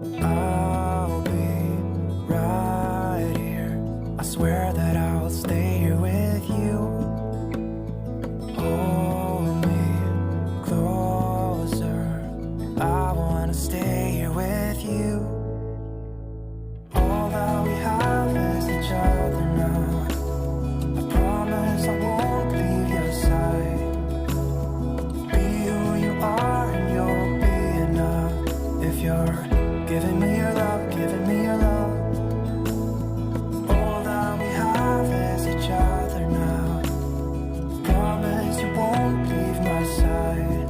I'll be right here. I swear that I'll stay here with you. Hold me closer. I wanna stay here with you. All that we have is each other now. I promise I won't leave your side. Be who you are and you'll be enough. If you're giving me your love, giving me your love. All that we have is each other now. Promise you won't leave my side.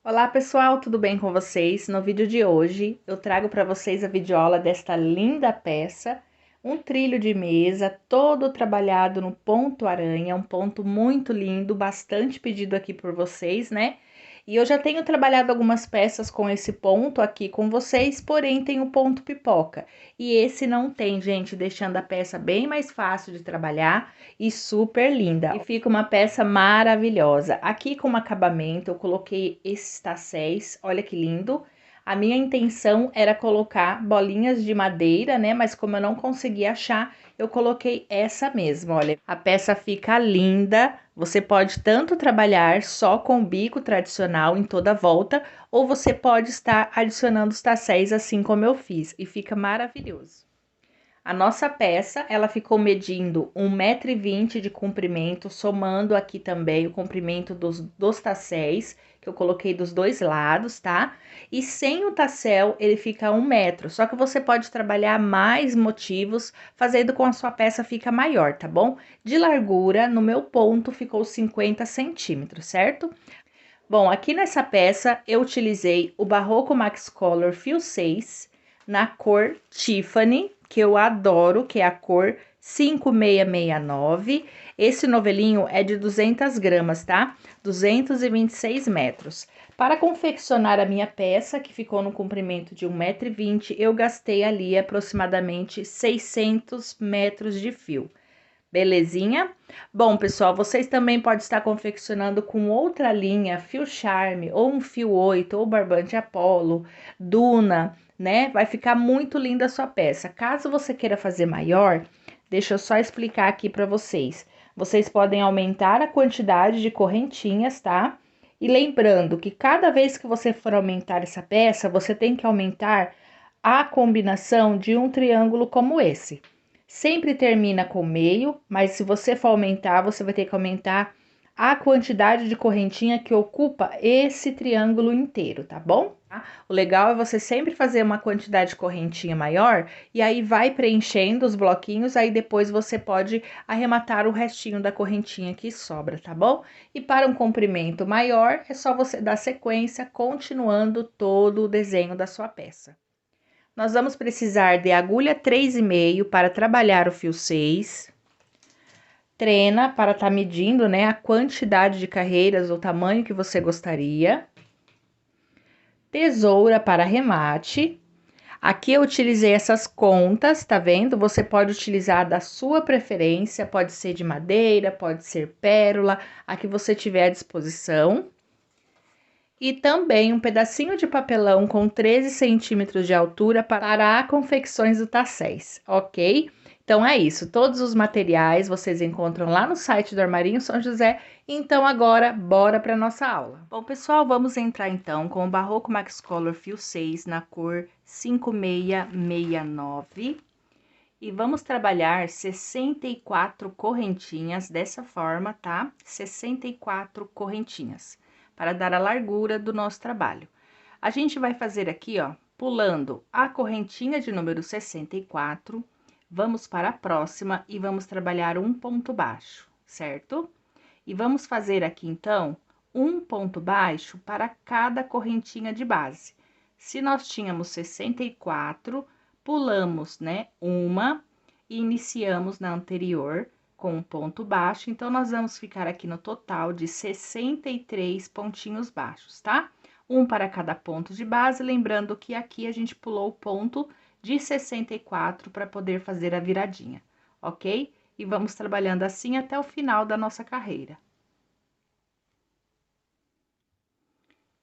Olá pessoal, tudo bem com vocês? No vídeo de hoje eu trago para vocês a videoaula desta linda peça, um trilho de mesa todo trabalhado no ponto aranha, um ponto muito lindo, bastante pedido aqui por vocês, né? E eu já tenho trabalhado algumas peças com esse ponto aqui com vocês, porém tem o ponto pipoca. E esse não tem, gente, deixando a peça bem mais fácil de trabalhar e super linda. E fica uma peça maravilhosa. Aqui com acabamento eu coloquei esses tacéis, olha que lindo. A minha intenção era colocar bolinhas de madeira, né? Mas como eu não consegui achar, eu coloquei essa mesma, olha. A peça fica linda, você pode tanto trabalhar só com o bico tradicional em toda a volta, ou você pode estar adicionando os tacéis assim como eu fiz, e fica maravilhoso. A nossa peça, ela ficou medindo 1,20 m de comprimento, somando aqui também o comprimento dos tacéis, que eu coloquei dos dois lados, tá? E sem o tassel, ele fica 1 metro, só que você pode trabalhar mais motivos, fazendo com a sua peça fica maior, tá bom? De largura, no meu ponto, ficou 50 centímetros, certo? Bom, aqui nessa peça, eu utilizei o Barroco Max Color Fio 6, na cor Tiffany, que eu adoro, que é a cor 5669. Esse novelinho é de 200 gramas, tá? 226 metros. Para confeccionar a minha peça, que ficou no comprimento de 1,20 m, eu gastei ali aproximadamente 600 metros de fio. Belezinha? Bom, pessoal, vocês também podem estar confeccionando com outra linha, fio charme, ou um fio 8, ou barbante Apollo, Duna, né? Vai ficar muito linda a sua peça. Caso você queira fazer maior, deixa eu só explicar aqui para vocês. Vocês podem aumentar a quantidade de correntinhas, tá? E lembrando que cada vez que você for aumentar essa peça, você tem que aumentar a combinação de um triângulo como esse. Sempre termina com meio, mas se você for aumentar, você vai ter que aumentar a quantidade de correntinha que ocupa esse triângulo inteiro, tá bom? O legal é você sempre fazer uma quantidade de correntinha maior e aí vai preenchendo os bloquinhos, aí depois você pode arrematar o restinho da correntinha que sobra, tá bom? E para um comprimento maior, é só você dar sequência, continuando todo o desenho da sua peça. Nós vamos precisar de agulha 3,5 para trabalhar o fio 6. Trena para estar medindo, né, a quantidade de carreiras, o tamanho que você gostaria. Tesoura para remate. Aqui eu utilizei essas contas, tá vendo? Você pode utilizar da sua preferência, pode ser de madeira, pode ser pérola, a que você tiver à disposição. E também um pedacinho de papelão com 13 centímetros de altura para confecções do tacéis, ok? Então é isso, todos os materiais vocês encontram lá no site do Armarinho São José. Então agora, bora para nossa aula. Bom, pessoal, vamos entrar então com o Barroco Max Color Fio 6 na cor 5669. E vamos trabalhar 64 correntinhas dessa forma, tá? 64 correntinhas para dar a largura do nosso trabalho. A gente vai fazer aqui, ó, pulando a correntinha de número 64, vamos para a próxima e vamos trabalhar um ponto baixo, certo? E vamos fazer aqui, então, um ponto baixo para cada correntinha de base. Se nós tínhamos 64, pulamos, né, uma e iniciamos na anterior com um ponto baixo, então nós vamos ficar aqui no total de 63 pontinhos baixos, tá? Um para cada ponto de base, lembrando que aqui a gente pulou o ponto de 64 para poder fazer a viradinha, ok? E vamos trabalhando assim até o final da nossa carreira.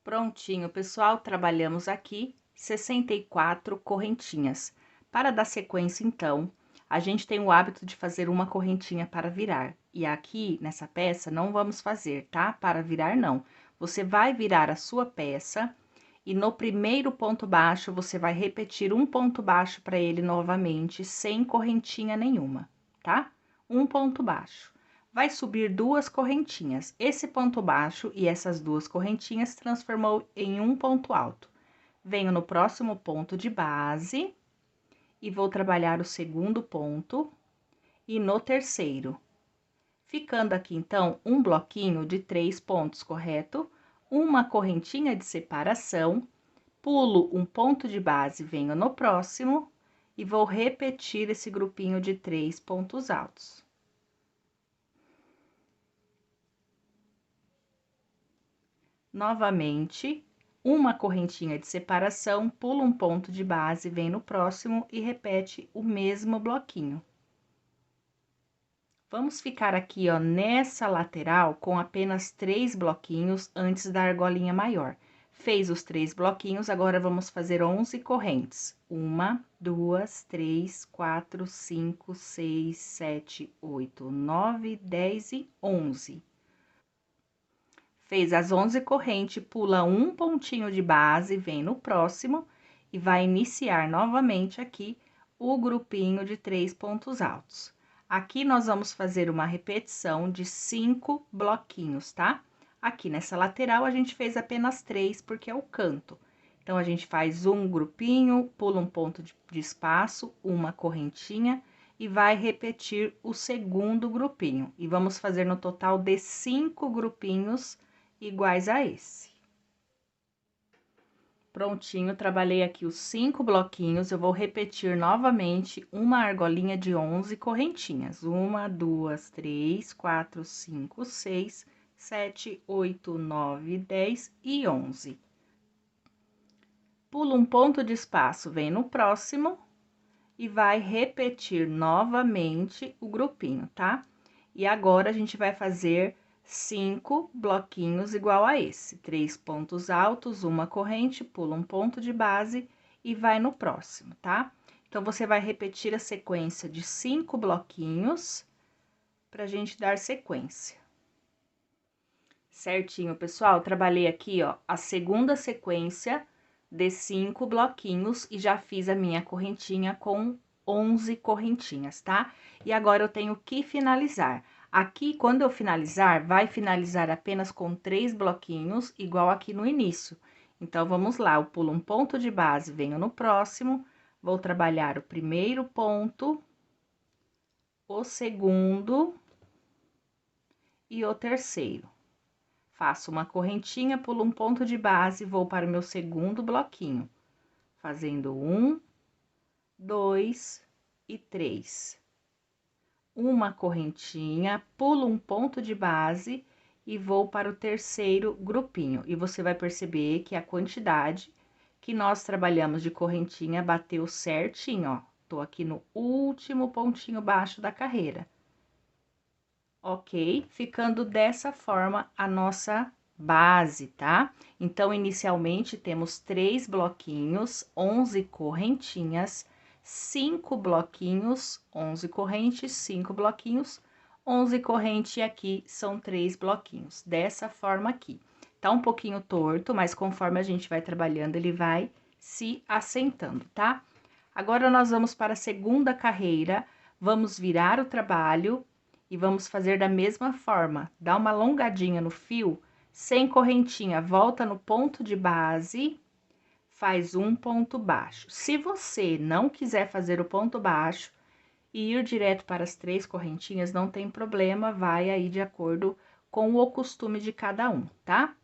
Prontinho, pessoal, trabalhamos aqui 64 correntinhas. Para dar sequência, então, a gente tem o hábito de fazer uma correntinha para virar. E aqui, nessa peça, não vamos fazer, tá? Para virar, não. Você vai virar a sua peça e no primeiro ponto baixo, você vai repetir um ponto baixo para ele novamente, sem correntinha nenhuma, tá? Um ponto baixo. Vai subir duas correntinhas. Esse ponto baixo e essas duas correntinhas transformou em um ponto alto. Venho no próximo ponto de base e vou trabalhar o segundo ponto e no terceiro. Ficando aqui, então, um bloquinho de 3 pontos, correto? Uma correntinha de separação, pulo um ponto de base, venho no próximo e vou repetir esse grupinho de 3 pontos altos. Novamente, uma correntinha de separação, pula um ponto de base, vem no próximo e repete o mesmo bloquinho. Vamos ficar aqui, ó, nessa lateral com apenas 3 bloquinhos antes da argolinha maior. Fez os 3 bloquinhos, agora vamos fazer 11 correntes. 1, 2, 3, 4, 5, 6, 7, 8, 9, 10 e 11. Fez as 11 correntes, pula um pontinho de base, vem no próximo e vai iniciar novamente aqui o grupinho de 3 pontos altos. Aqui nós vamos fazer uma repetição de 5 bloquinhos, tá? Aqui nessa lateral a gente fez apenas 3 porque é o canto. Então, a gente faz um grupinho, pula um ponto de espaço, uma correntinha e vai repetir o segundo grupinho. E vamos fazer no total de 5 grupinhos iguais a esse. Prontinho, trabalhei aqui os 5 bloquinhos, eu vou repetir novamente uma argolinha de 11 correntinhas. 1, 2, 3, 4, 5, 6, 7, 8, 9, 10 e 11. Pula um ponto de espaço, vem no próximo e vai repetir novamente o grupinho, tá? E agora, a gente vai fazer 5 bloquinhos igual a esse, 3 pontos altos, uma corrente, pula um ponto de base e vai no próximo, tá? Então, você vai repetir a sequência de 5 bloquinhos pra gente dar sequência. Certinho, pessoal? Trabalhei aqui, ó, a segunda sequência de 5 bloquinhos e já fiz a minha correntinha com 11 correntinhas, tá? E agora eu tenho que finalizar. Aqui, quando eu finalizar, vai finalizar apenas com 3 bloquinhos, igual aqui no início. Então, vamos lá, eu pulo um ponto de base, venho no próximo, vou trabalhar o primeiro ponto, o segundo e o terceiro. Faço uma correntinha, pulo um ponto de base, vou para o meu segundo bloquinho, fazendo 1, 2 e 3. Uma correntinha, pulo um ponto de base e vou para o terceiro grupinho. E você vai perceber que a quantidade que nós trabalhamos de correntinha bateu certinho, ó. Tô aqui no último pontinho baixo da carreira. Ok? Ficando dessa forma a nossa base, tá? Então, inicialmente, temos 3 bloquinhos, 11 correntinhas, 5 bloquinhos, 11 correntes, 5 bloquinhos, 11 correntes, e aqui são 3 bloquinhos, dessa forma aqui. Tá um pouquinho torto, mas conforme a gente vai trabalhando, ele vai se assentando, tá? Agora, nós vamos para a segunda carreira, vamos virar o trabalho e vamos fazer da mesma forma. Dá uma alongadinha no fio, sem correntinha, volta no ponto de base, faz um ponto baixo. Se você não quiser fazer o ponto baixo e ir direto para as 3 correntinhas, não tem problema, vai aí de acordo com o costume de cada um, tá?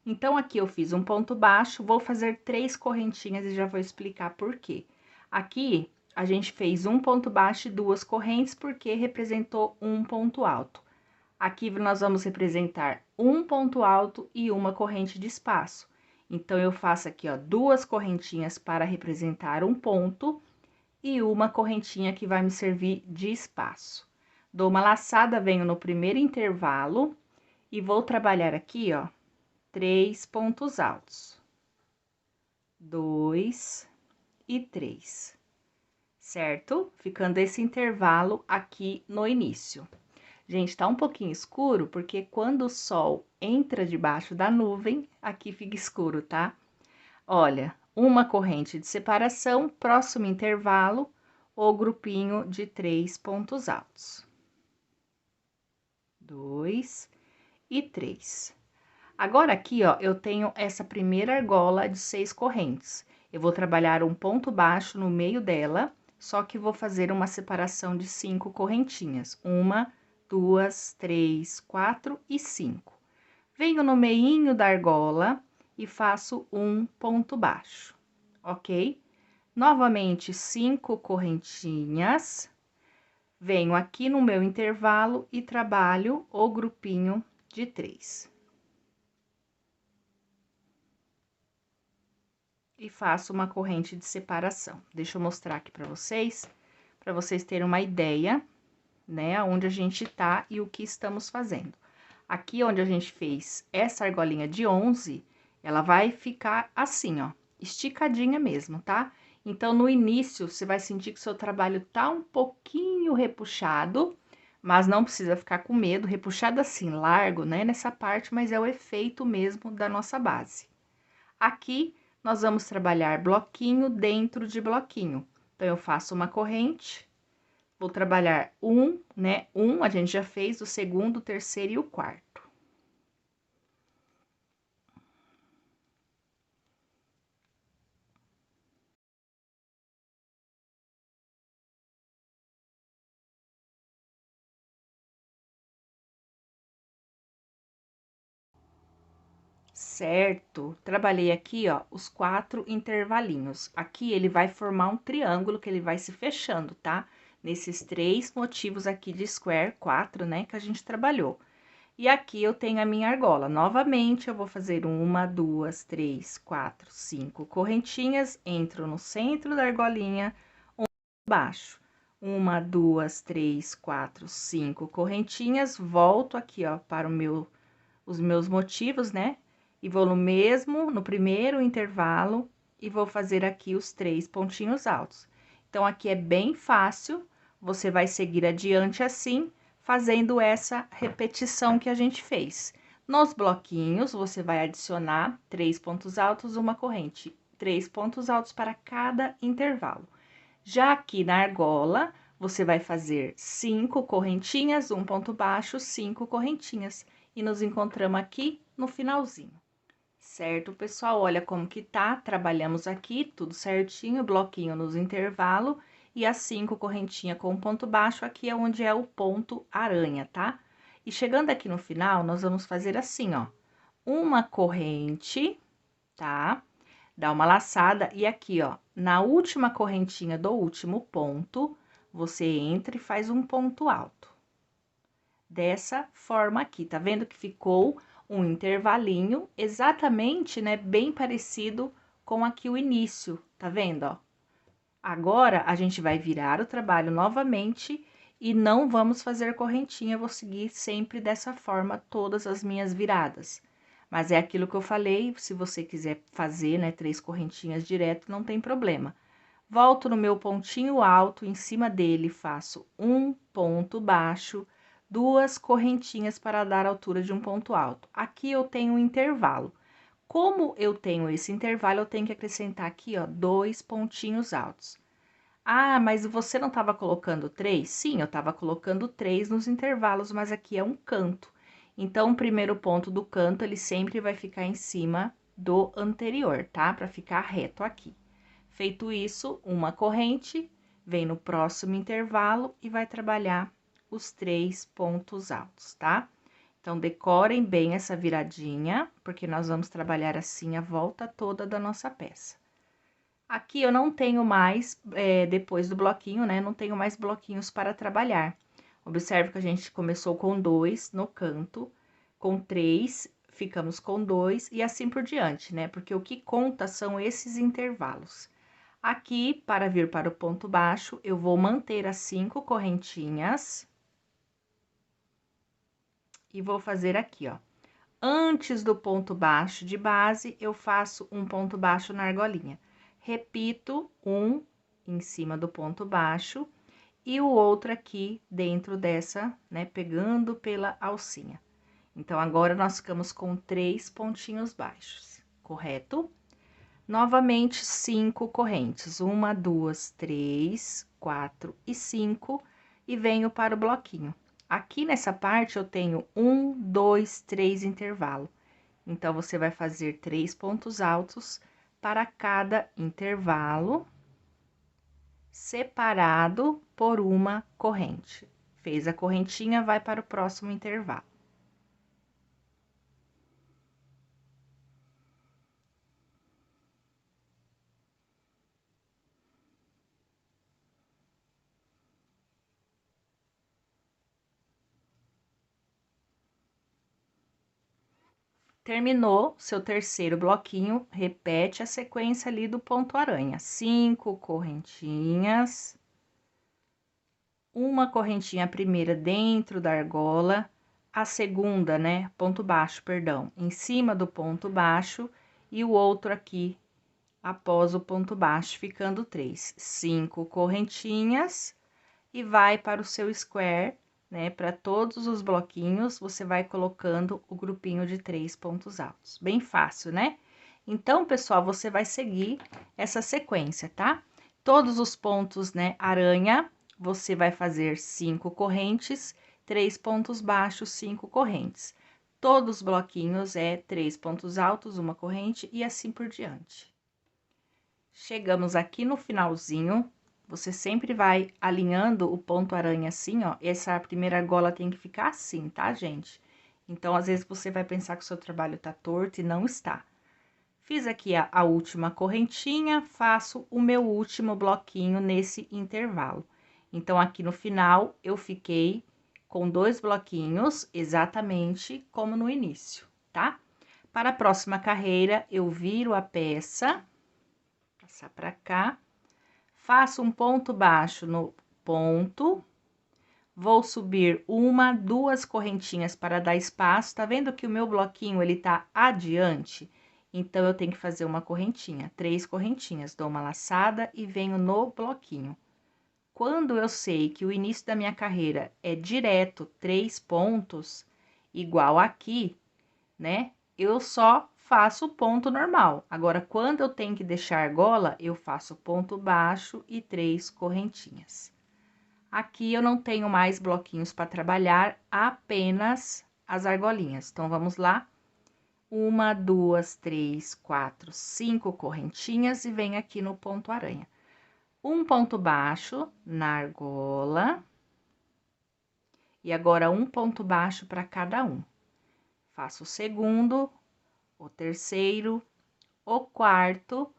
Então, aqui eu fiz um ponto baixo, vou fazer 3 correntinhas e já vou explicar por quê. Aqui, a gente fez um ponto baixo e 2 correntes, porque representou um ponto alto. Aqui, nós vamos representar um ponto alto e uma corrente de espaço. Então, eu faço aqui, ó, 2 correntinhas para representar um ponto e uma correntinha que vai me servir de espaço. Dou uma laçada, venho no primeiro intervalo e vou trabalhar aqui, ó, 3 pontos altos. 2 e 3, certo? Ficando esse intervalo aqui no início. Gente, tá um pouquinho escuro, porque quando o sol entra debaixo da nuvem, aqui fica escuro, tá? Olha, uma corrente de separação, próximo intervalo, o grupinho de 3 pontos altos. 2 e 3. Agora, aqui, ó, eu tenho essa primeira argola de 6 correntes. Eu vou trabalhar um ponto baixo no meio dela, só que vou fazer uma separação de 5 correntinhas. 1, 2, 3, 4 e 5. Venho no meinho da argola e faço um ponto baixo, ok? Novamente, 5 correntinhas. Venho aqui no meu intervalo e trabalho o grupinho de 3. E faço uma corrente de separação. Deixa eu mostrar aqui para vocês terem uma ideia, né, onde a gente tá e o que estamos fazendo. Aqui onde a gente fez essa argolinha de 11, ela vai ficar assim, ó, esticadinha mesmo, tá? Então, no início, você vai sentir que o seu trabalho tá um pouquinho repuxado, mas não precisa ficar com medo, repuxado assim, largo, né, nessa parte, mas é o efeito mesmo da nossa base. Aqui, nós vamos trabalhar bloquinho dentro de bloquinho. Então, eu faço uma corrente, vou trabalhar né? A gente já fez o segundo, o terceiro e o quarto. Certo? Trabalhei aqui, ó, os 4 intervalinhos. Aqui ele vai formar um triângulo que ele vai se fechando, tá? Nesses 3 motivos aqui de square, 4, né, que a gente trabalhou. E aqui eu tenho a minha argola. Novamente, eu vou fazer 1, 2, 3, 4, 5 correntinhas, entro no centro da argolinha, baixo. 1, 2, 3, 4, 5 correntinhas, volto aqui, ó, para os meus motivos, né? E vou no primeiro intervalo, e vou fazer aqui os 3 pontinhos altos. Então, aqui é bem fácil, você vai seguir adiante assim, fazendo essa repetição que a gente fez. Nos bloquinhos, você vai adicionar 3 pontos altos, uma corrente, 3 pontos altos para cada intervalo. Já aqui na argola, você vai fazer 5 correntinhas, um ponto baixo, 5 correntinhas. E nos encontramos aqui no finalzinho. Certo, pessoal? Olha como que tá. Trabalhamos aqui, tudo certinho, bloquinho nos intervalos. E as 5 correntinhas com ponto baixo, aqui é onde é o ponto aranha, tá? E chegando aqui no final, nós vamos fazer assim, ó. Uma corrente, tá? Dá uma laçada e aqui, ó, na última correntinha do último ponto, você entra e faz um ponto alto. Dessa forma aqui, tá vendo que ficou um intervalinho exatamente, né, bem parecido com aqui o início, tá vendo, ó? Agora, a gente vai virar o trabalho novamente e não vamos fazer correntinha, vou seguir sempre dessa forma todas as minhas viradas. Mas é aquilo que eu falei, se você quiser fazer, né, 3 correntinhas direto, não tem problema. Volto no meu pontinho alto, em cima dele faço um ponto baixo, 2 correntinhas para dar altura de um ponto alto. Aqui eu tenho um intervalo. Como eu tenho esse intervalo, eu tenho que acrescentar aqui, ó, 2 pontinhos altos. Ah, mas você não estava colocando 3? Sim, eu estava colocando 3 nos intervalos, mas aqui é um canto. Então, o primeiro ponto do canto, ele sempre vai ficar em cima do anterior, tá? Para ficar reto aqui. Feito isso, uma corrente, vem no próximo intervalo e vai trabalhar os 3 pontos altos, tá? Então, decorem bem essa viradinha, porque nós vamos trabalhar assim a volta toda da nossa peça. Aqui eu não tenho mais, depois do bloquinho, né? Não tenho mais bloquinhos para trabalhar. Observe que a gente começou com 2 no canto, com 3, ficamos com 2 e assim por diante, né? Porque o que conta são esses intervalos. Aqui, para vir para o ponto baixo, eu vou manter as 5 correntinhas. E vou fazer aqui, ó, Antes do ponto baixo de base, eu faço um ponto baixo na argolinha. Repito um em cima do ponto baixo e o outro aqui dentro dessa, né, pegando pela alcinha. Então, agora, nós ficamos com 3 pontinhos baixos, correto? Novamente, 5 correntes, 1, 2, 3, 4 e 5, e venho para o bloquinho. Aqui nessa parte, eu tenho 1, 2, 3 intervalo. Então, você vai fazer 3 pontos altos para cada intervalo, separado por uma corrente. Fez a correntinha, vai para o próximo intervalo. Terminou seu terceiro bloquinho, repete a sequência ali do ponto aranha. 5 correntinhas, uma correntinha primeira dentro da argola, a segunda, né, ponto baixo, perdão, em cima do ponto baixo e o outro aqui após o ponto baixo, ficando 3. 5 correntinhas e vai para o seu square, né? Para todos os bloquinhos, você vai colocando o grupinho de 3 pontos altos. Bem fácil, né? Então, pessoal, você vai seguir essa sequência, tá? Todos os pontos, né, aranha, você vai fazer 5 correntes, 3 pontos baixos, 5 correntes. Todos os bloquinhos é 3 pontos altos, uma corrente e assim por diante. Chegamos aqui no finalzinho, você sempre vai alinhando o ponto aranha assim, ó. Essa primeira argola tem que ficar assim, tá, gente? Então, às vezes, você vai pensar que o seu trabalho tá torto e não está. Fiz aqui a última correntinha, faço o meu último bloquinho nesse intervalo. Então, aqui no final, eu fiquei com 2 bloquinhos, exatamente como no início, tá? Para a próxima carreira, eu viro a peça, passar pra cá, faço um ponto baixo no ponto, vou subir 1, 2 correntinhas para dar espaço. Tá vendo que o meu bloquinho, ele tá adiante? Então, eu tenho que fazer uma correntinha, 3 correntinhas, dou uma laçada e venho no bloquinho. Quando eu sei que o início da minha carreira é direto 3 pontos, igual aqui, né? Eu só faço o ponto normal. Agora, quando eu tenho que deixar a argola, eu faço ponto baixo e 3 correntinhas. Aqui eu não tenho mais bloquinhos para trabalhar, apenas as argolinhas. Então, vamos lá. 1, 2, 3, 4, 5 correntinhas e venho aqui no ponto aranha. Um ponto baixo na argola. E agora, um ponto baixo para cada um. Faço o segundo, o terceiro, o quarto,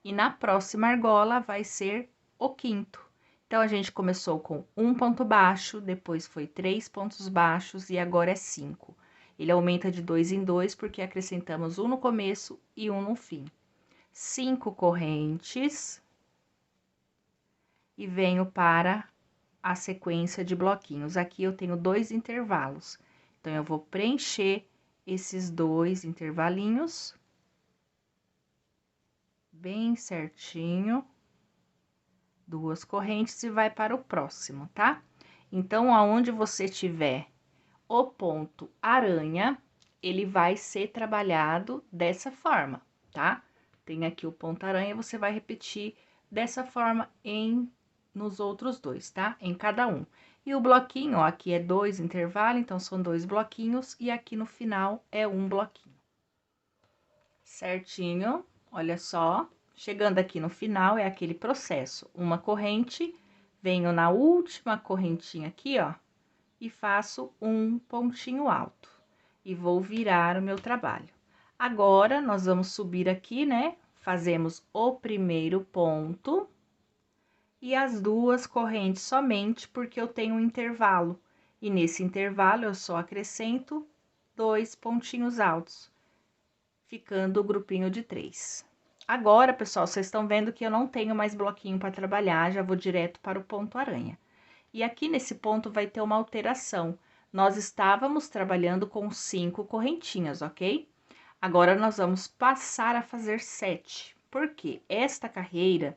e na próxima argola vai ser o quinto. Então, a gente começou com um ponto baixo, depois foi 3 pontos baixos e agora é 5. Ele aumenta de 2 em 2 porque acrescentamos um no começo e um no fim. 5 correntes e venho para a sequência de bloquinhos. Aqui eu tenho 2 intervalos, então eu vou preencher esses 2 intervalinhos bem certinho, 2 correntes e vai para o próximo, tá? Então, aonde você tiver o ponto aranha, ele vai ser trabalhado dessa forma, tá? Tem aqui o ponto aranha, você vai repetir dessa forma nos outros 2, tá? Em cada um. E o bloquinho, ó, aqui é 2 intervalos, então são 2 bloquinhos, e aqui no final é um bloquinho. Certinho, olha só. Chegando aqui no final, é aquele processo. Uma corrente, venho na última correntinha aqui, ó, e faço um pontinho alto. E vou virar o meu trabalho. Agora, nós vamos subir aqui, né? Fazemos o primeiro ponto e as 2 correntes somente porque eu tenho um intervalo. E nesse intervalo, eu só acrescento 2 pontinhos altos, ficando o grupinho de 3. Agora, pessoal, vocês estão vendo que eu não tenho mais bloquinho para trabalhar, já vou direto para o ponto aranha. E aqui nesse ponto vai ter uma alteração. nós estávamos trabalhando com 5 correntinhas, ok? Agora, nós vamos passar a fazer 7. Por quê? Esta carreira,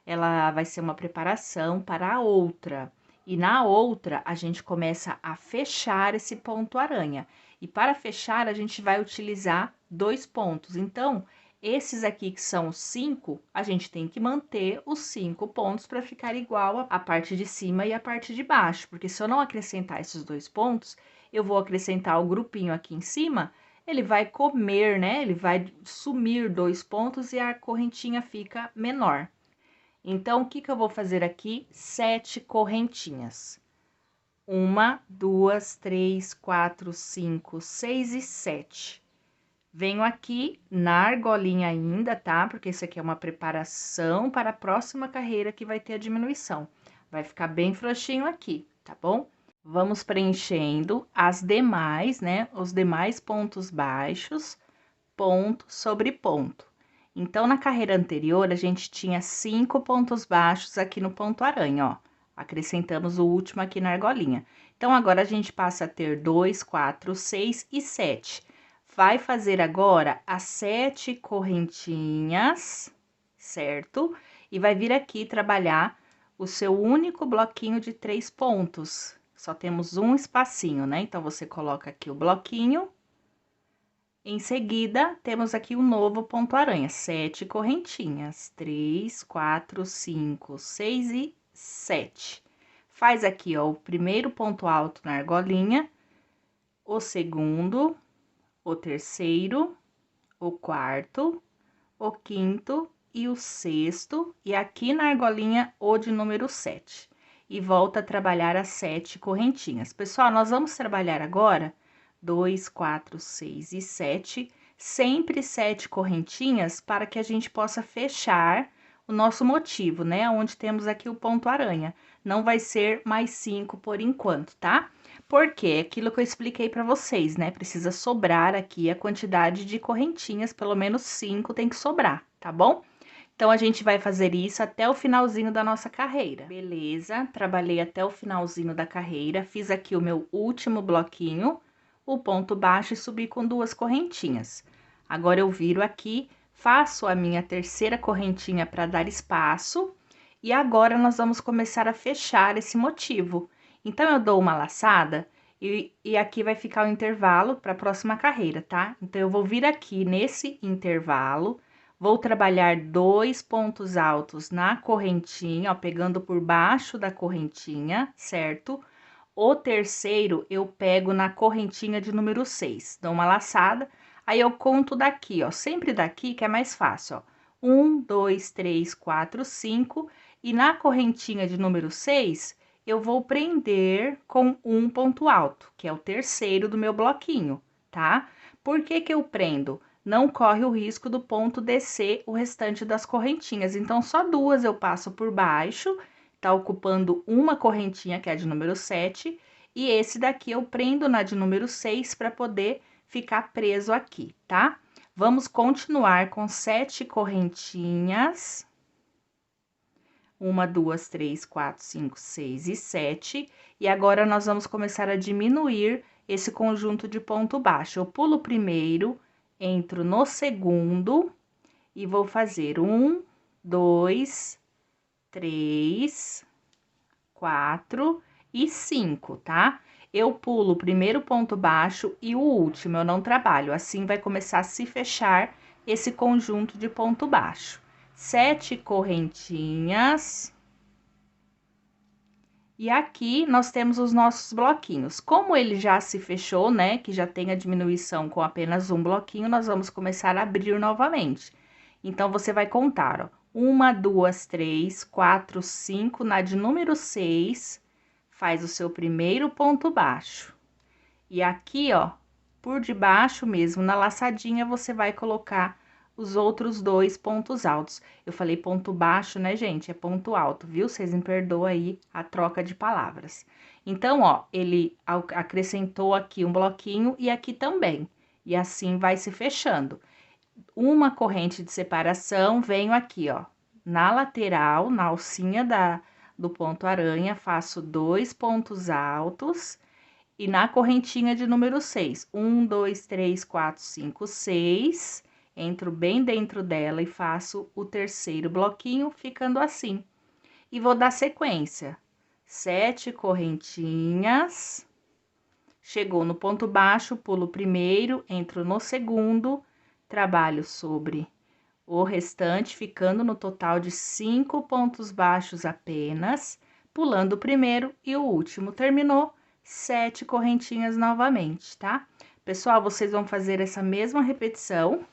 ela vai ser uma preparação para a outra. E na outra, a gente começa a fechar esse ponto aranha. E para fechar, a gente vai utilizar 2 pontos. Então, esses aqui que são os 5, a gente tem que manter os 5 pontos para ficar igual a parte de cima e a parte de baixo. Porque se eu não acrescentar esses 2 pontos, eu vou acrescentar o grupinho aqui em cima, ele vai comer, né? Ele vai sumir 2 pontos e a correntinha fica menor. Então, o que que eu vou fazer aqui? 7 correntinhas. 1, 2, 3, 4, 5, 6 e 7. Venho aqui na argolinha ainda, tá? Porque isso aqui é uma preparação para a próxima carreira que vai ter a diminuição. Vai ficar bem frouxinho aqui, tá bom? Vamos preenchendo as demais, né? Os demais pontos baixos, ponto sobre ponto. Então, na carreira anterior, a gente tinha 5 pontos baixos aqui no ponto aranha, ó. Acrescentamos o último aqui na argolinha. Então, agora a gente passa a ter 2, 4, 6 e 7. Vai fazer agora as 7 correntinhas, certo? E vai vir aqui trabalhar o seu único bloquinho de 3 pontos. Só temos um espacinho, né? Então, você coloca aqui o bloquinho. Em seguida, temos aqui um novo ponto aranha, 7 correntinhas, 3, 4, 5, 6 e 7. Faz aqui, ó, o primeiro ponto alto na argolinha, o segundo, o terceiro, o quarto, o quinto e o sexto, e aqui na argolinha o de número 7. E volta a trabalhar as 7 correntinhas. Pessoal, nós vamos trabalhar agora 2, 4, 6 e 7, sempre 7 correntinhas para que a gente possa fechar o nosso motivo, né? Onde temos aqui o ponto aranha. Não vai ser mais 5 por enquanto, tá? Porque aquilo que eu expliquei para vocês, né? Precisa sobrar aqui a quantidade de correntinhas, pelo menos 5 tem que sobrar, tá bom? Então, a gente vai fazer isso até o finalzinho da nossa carreira. Beleza, trabalhei até o finalzinho da carreira, fiz aqui o meu último bloquinho, o ponto baixo e subi com 2 correntinhas. Agora, eu viro aqui, faço a minha terceira correntinha para dar espaço, e agora nós vamos começar a fechar esse motivo. Então, eu dou uma laçada e aqui vai ficar o intervalo para a próxima carreira, tá? Então, eu vou vir aqui nesse intervalo. Vou trabalhar 2 pontos altos na correntinha, ó, pegando por baixo da correntinha, certo? O terceiro, eu pego na correntinha de número 6, dou uma laçada, aí eu conto daqui, ó, sempre daqui que é mais fácil, ó. 1, 2, 3, 4, 5, e na correntinha de número 6, eu vou prender com um ponto alto, que é o terceiro do meu bloquinho, tá? Por que que eu prendo? Não corre o risco do ponto descer o restante das correntinhas. Então, só 2 eu passo por baixo, tá ocupando uma correntinha, que é a de número 7, e esse daqui eu prendo na de número 6 para poder ficar preso aqui, tá? Vamos continuar com 7 correntinhas. 1, 2, 3, 4, 5, 6 e 7. E agora, nós vamos começar a diminuir esse conjunto de ponto baixo. Eu pulo o primeiro, entro no segundo e vou fazer 1, 2, 3, 4 e 5, tá? Eu pulo o primeiro ponto baixo e o último, eu não trabalho. Assim, vai começar a se fechar esse conjunto de ponto baixo. 7 correntinhas. E aqui, nós temos os nossos bloquinhos. Como ele já se fechou, né, que já tem a diminuição com apenas um bloquinho, nós vamos começar a abrir novamente. Então, você vai contar, ó, 1, 2, 3, 4, 5, na de número 6, faz o seu primeiro ponto baixo. E aqui, ó, por debaixo mesmo, na laçadinha, você vai colocar os outros 2 pontos altos. Eu falei ponto baixo, né, gente? É ponto alto, viu? Vocês me perdoam aí a troca de palavras. Então, ó, ele acrescentou aqui um bloquinho e aqui também. E assim vai se fechando. Uma corrente de separação, venho aqui, ó, na lateral, na alcinha do ponto aranha, faço 2 pontos altos E na correntinha de número 6, 1, 2, 3, 4, 5, 6, entro bem dentro dela e faço o terceiro bloquinho, ficando assim. E vou dar sequência. 7 correntinhas, chegou no ponto baixo, pulo o primeiro, entro no segundo, trabalho sobre o restante, ficando no total de 5 pontos baixos apenas, pulando o primeiro e o último. Terminou, 7 correntinhas novamente, tá? Pessoal, vocês vão fazer essa mesma repetição,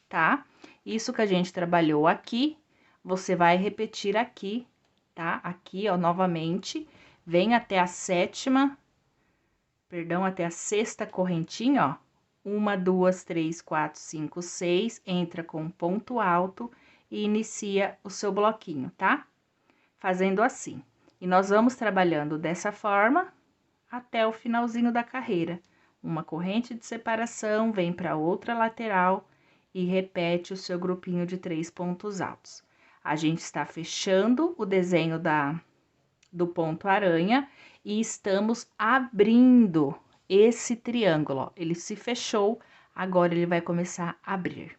tá? Isso que a gente trabalhou aqui, você vai repetir aqui, tá? Aqui, ó, novamente, vem até a sétima, perdão, até a sexta correntinha, ó. 1, 2, 3, 4, 5, 6, entra com um ponto alto e inicia o seu bloquinho, tá? Fazendo assim. E nós vamos trabalhando dessa forma até o finalzinho da carreira. Uma corrente de separação, vem para outra lateral e repete o seu grupinho de 3 pontos altos. A gente está fechando o desenho do ponto aranha e estamos abrindo esse triângulo, ó. Ele se fechou, agora ele vai começar a abrir.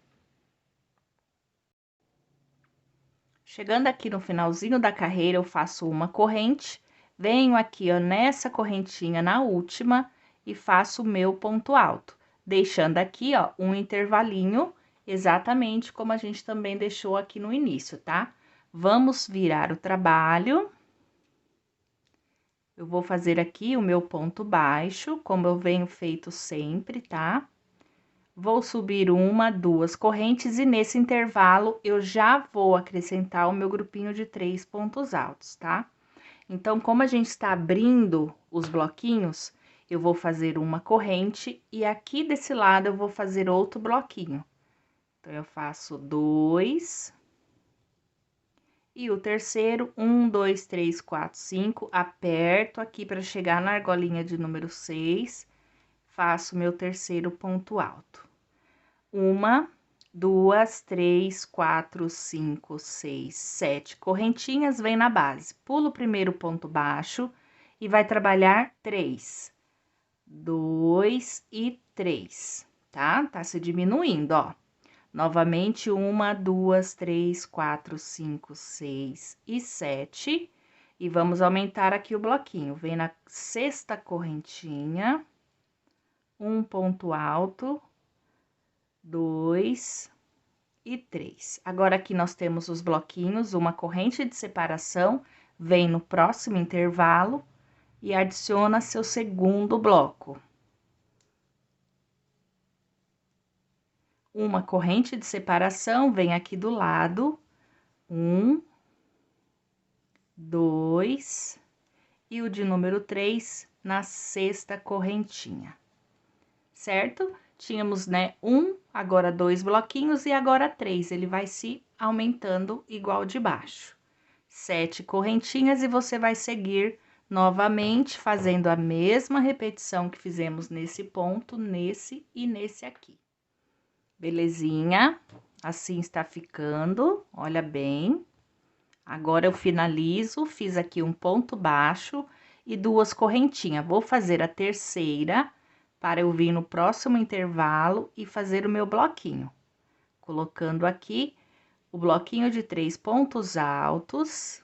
Chegando aqui no finalzinho da carreira, eu faço uma corrente, venho aqui, ó, nessa correntinha na última e faço o meu ponto alto, deixando aqui, ó, um intervalinho, exatamente como a gente também deixou aqui no início, tá? Vamos virar o trabalho. Eu vou fazer aqui o meu ponto baixo, como eu venho feito sempre, tá? Vou subir 1, 2 correntes e nesse intervalo eu já vou acrescentar o meu grupinho de 3 pontos altos, tá? Então, como a gente está abrindo os bloquinhos, eu vou fazer uma corrente e aqui desse lado eu vou fazer outro bloquinho. Então, eu faço 2. E o terceiro, 1, 2, 3, 4, 5, aperto aqui para chegar na argolinha de número 6, faço meu terceiro ponto alto. 1, 2, 3, 4, 5, 6, 7 correntinhas, vem na base. Pulo o primeiro ponto baixo e vai trabalhar 3, 2 e 3, tá? Tá se diminuindo, ó. Novamente, 1, 2, 3, 4, 5, 6 e 7. E vamos aumentar aqui o bloquinho. Vem na sexta correntinha, um ponto alto, 2 e 3. Agora, aqui nós temos os bloquinhos, uma corrente de separação, vem no próximo intervalo e adiciona seu segundo bloco. Uma corrente de separação, vem aqui do lado, 1, 2, e o de número 3 na sexta correntinha, certo? Tínhamos, né, 1, agora 2 bloquinhos e agora 3, ele vai se aumentando igual de baixo. 7 correntinhas e você vai seguir novamente fazendo a mesma repetição que fizemos nesse ponto, nesse e nesse aqui. Belezinha? Assim está ficando, olha bem. Agora, eu finalizo, fiz aqui um ponto baixo e 2 correntinhas. Vou fazer a terceira para eu vir no próximo intervalo e fazer o meu bloquinho. Colocando aqui o bloquinho de 3 pontos altos.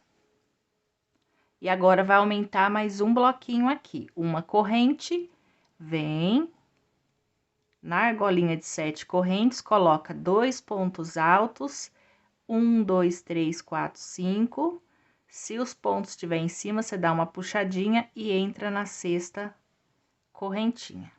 E agora, vai aumentar mais um bloquinho aqui. Uma corrente, vem na argolinha de 7 correntes, coloca 2 pontos altos, 1, 2, 3, 4, 5. Se os pontos estiver em cima, você dá uma puxadinha e entra na sexta correntinha,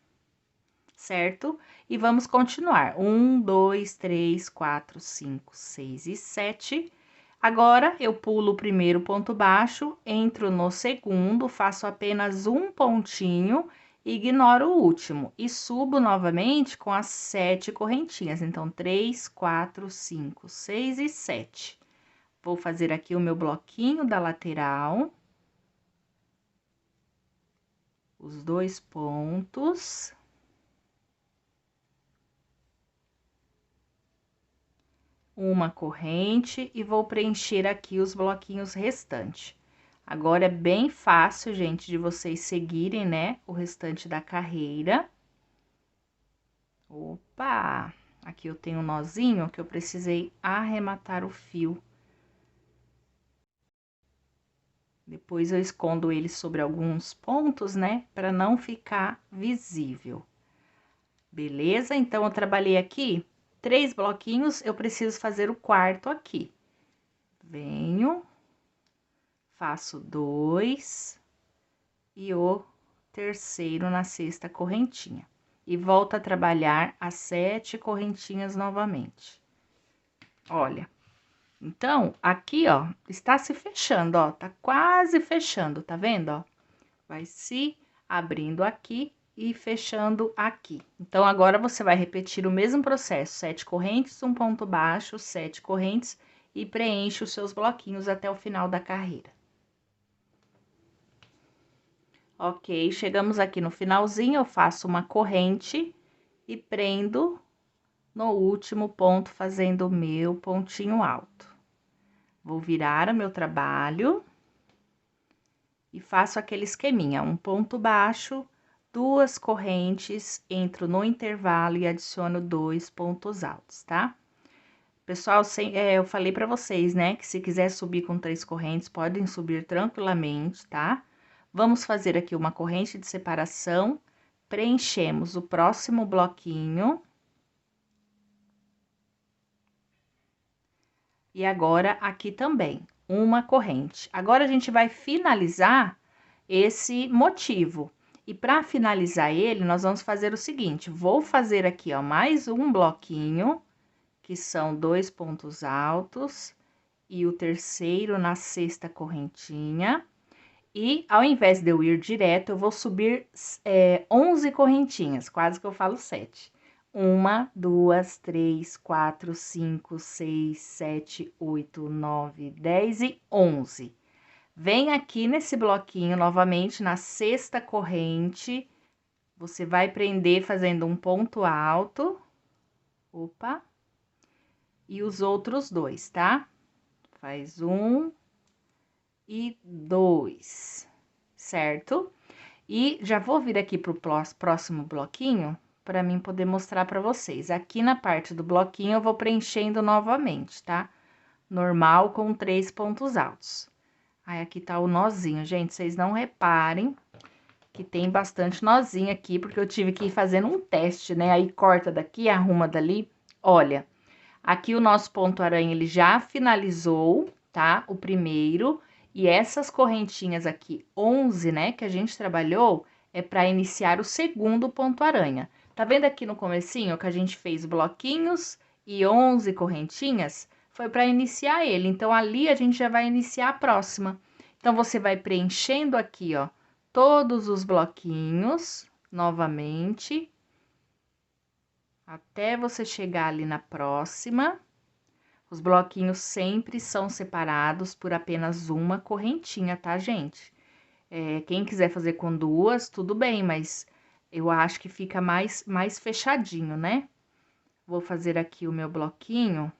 certo? E vamos continuar. 1, 2, 3, 4, 5, 6 e 7. Agora, eu pulo o primeiro ponto baixo, entro no segundo, faço apenas um pontinho, ignoro o último e subo novamente com as 7 correntinhas. Então, 3, 4, 5, 6 e 7. Vou fazer aqui o meu bloquinho da lateral. Os 2 pontos. Uma corrente e vou preencher aqui os bloquinhos restantes. Agora é bem fácil, gente, de vocês seguirem, né, o restante da carreira. Opa! Aqui eu tenho um nozinho que eu precisei arrematar o fio. Depois eu escondo ele sobre alguns pontos, né, para não ficar visível. Beleza? Então, eu trabalhei aqui 3 bloquinhos, eu preciso fazer o quarto aqui. Venho, faço 2 e o terceiro na sexta correntinha. E volto a trabalhar as 7 correntinhas novamente. Olha, então, aqui, ó, está se fechando, ó, tá quase fechando, tá vendo, ó? Vai se abrindo aqui e fechando aqui. Então, agora você vai repetir o mesmo processo, 7 correntes, um ponto baixo, 7 correntes e preenche os seus bloquinhos até o final da carreira. Ok, chegamos aqui no finalzinho, eu faço uma corrente e prendo no último ponto, fazendo o meu pontinho alto. Vou virar o meu trabalho e faço aquele esqueminha, um ponto baixo, 2 correntes, entro no intervalo e adiciono 2 pontos altos, tá? Pessoal, eu falei pra vocês, né, que se quiser subir com 3 correntes, podem subir tranquilamente, tá? Vamos fazer aqui uma corrente de separação, preenchemos o próximo bloquinho. E agora, aqui também, uma corrente. Agora, a gente vai finalizar esse motivo. E para finalizar ele, nós vamos fazer o seguinte, vou fazer aqui, ó, mais um bloquinho, que são 2 pontos altos, e o terceiro na sexta correntinha. E, ao invés de eu ir direto, eu vou subir 11 correntinhas, quase que eu falo 7. 1, 2, 3, 4, 5, 6, 7, 8, 9, 10 e 11. Vem aqui nesse bloquinho, novamente, na sexta corrente, você vai prender fazendo um ponto alto. Opa! E os outros 2, tá? Faz 1 e 2, certo? E já vou vir aqui pro próximo bloquinho, para mim poder mostrar para vocês. Aqui na parte do bloquinho, eu vou preenchendo novamente, tá? Normal com 3 pontos altos. Aí, aqui tá o nozinho, gente, vocês não reparem que tem bastante nozinho aqui, porque eu tive que ir fazendo um teste, né? Aí, corta daqui, arruma dali. Olha, aqui o nosso ponto aranha, ele já finalizou, tá? O primeiro. E essas correntinhas aqui, 11, né, que a gente trabalhou, é para iniciar o segundo ponto aranha. Tá vendo aqui no comecinho que a gente fez bloquinhos e 11 correntinhas? Foi para iniciar ele, então ali a gente já vai iniciar a próxima. Então, você vai preenchendo aqui, ó, todos os bloquinhos, novamente, até você chegar ali na próxima. Os bloquinhos sempre são separados por apenas uma correntinha, tá, gente? Quem quiser fazer com 2, tudo bem, mas eu acho que fica mais fechadinho, né? Vou fazer aqui o meu bloquinho.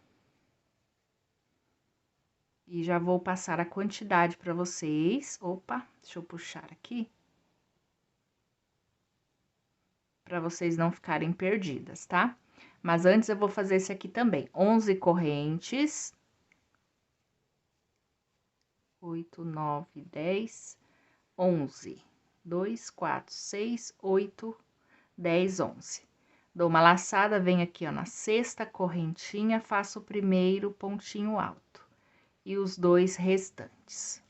E já vou passar a quantidade para vocês. Opa, deixa eu puxar aqui. Para vocês não ficarem perdidas, tá? Mas antes eu vou fazer esse aqui também. 11 correntes. 8, 9, 10, 11. 2, 4, 6, 8, 10, 11. Dou uma laçada, venho aqui, ó, na sexta correntinha, faço o primeiro pontinho alto. E os 2 restantes.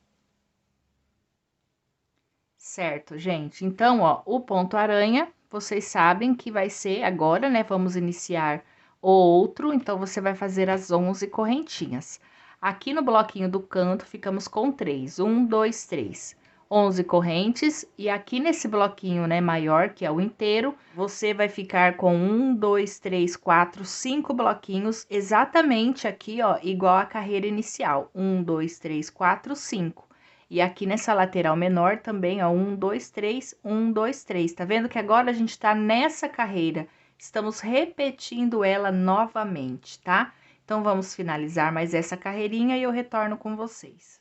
Certo, gente? Então, ó, o ponto aranha, vocês sabem que vai ser agora, né? Vamos iniciar o outro, então, você vai fazer as 11 correntinhas. Aqui no bloquinho do canto, ficamos com 3. 1, 2, 3. 11 correntes, e aqui nesse bloquinho, né, maior, que é o inteiro, você vai ficar com 1, 2, 3, 4, 5 bloquinhos, exatamente aqui, ó, igual a carreira inicial. 1, 2, 3, 4, 5. E aqui nessa lateral menor também, ó, 1, 2, 3, 1, 2, 3. Tá vendo que agora a gente tá nessa carreira? Estamos repetindo ela novamente, tá? Então, vamos finalizar mais essa carreirinha e eu retorno com vocês.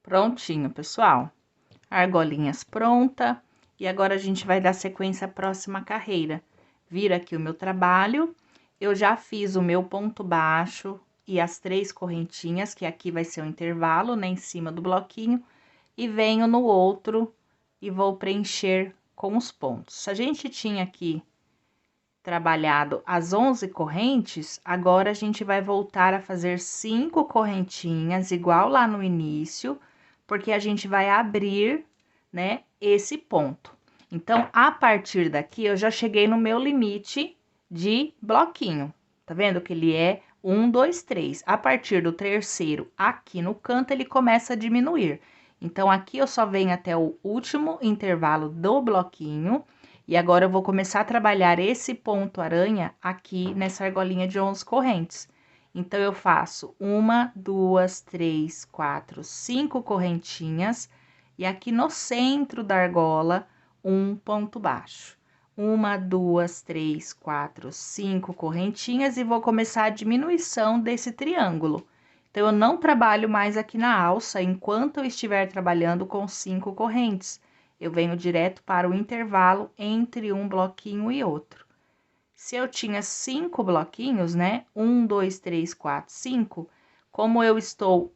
Prontinho, pessoal. Argolinhas pronta. E agora a gente vai dar sequência à próxima carreira. Vira aqui o meu trabalho. Eu já fiz o meu ponto baixo e as 3 correntinhas, que aqui vai ser o intervalo, né, em cima do bloquinho. E venho no outro e vou preencher com os pontos. Se a gente tinha aqui trabalhado as 11 correntes, agora a gente vai voltar a fazer 5 correntinhas, igual lá no início, porque a gente vai abrir, né, esse ponto. Então, a partir daqui, eu já cheguei no meu limite de bloquinho. Tá vendo que ele é 1, 2, 3. A partir do terceiro, aqui no canto, ele começa a diminuir. Então, aqui eu só venho até o último intervalo do bloquinho. E agora, eu vou começar a trabalhar esse ponto aranha aqui nessa argolinha de 11 correntes. Então, eu faço 1, 2, 3, 4, 5 correntinhas. E aqui no centro da argola, um ponto baixo. 1, 2, 3, 4, 5 correntinhas e vou começar a diminuição desse triângulo. Então, eu não trabalho mais aqui na alça enquanto eu estiver trabalhando com 5 correntes. Eu venho direto para o intervalo entre um bloquinho e outro. Se eu tinha 5 bloquinhos, né? 1, 2, 3, 4, 5. Como eu estou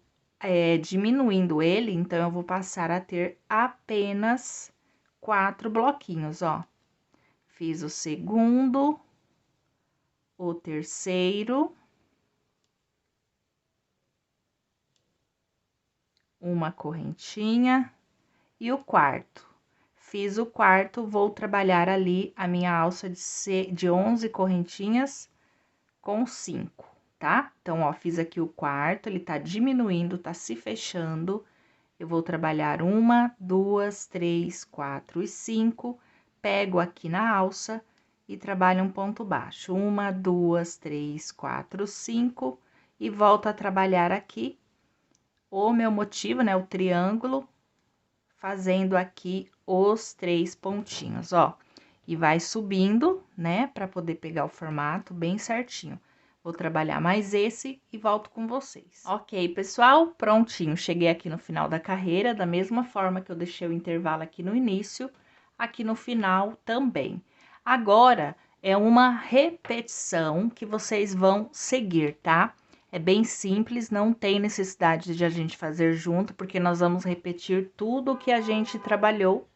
diminuindo ele, então, eu vou passar a ter apenas 4 bloquinhos, ó. Fiz o segundo, o terceiro, uma correntinha e o quarto. Fiz o quarto, vou trabalhar ali a minha alça de 11 correntinhas com 5, tá? Então, ó, fiz aqui o quarto, ele tá diminuindo, tá se fechando. Eu vou trabalhar 1, 2, 3, 4 e 5, pego aqui na alça e trabalho um ponto baixo. 1, 2, 3, 4, 5 e volto a trabalhar aqui o meu motivo, né, o triângulo, fazendo aqui os 3 pontinhos, ó. E vai subindo, né, para poder pegar o formato bem certinho. Vou trabalhar mais esse e volto com vocês. Ok, pessoal, prontinho. Cheguei aqui no final da carreira, da mesma forma que eu deixei o intervalo aqui no início, aqui no final também. Agora, é uma repetição que vocês vão seguir, tá? É bem simples, não tem necessidade de a gente fazer junto, porque nós vamos repetir tudo o que a gente trabalhou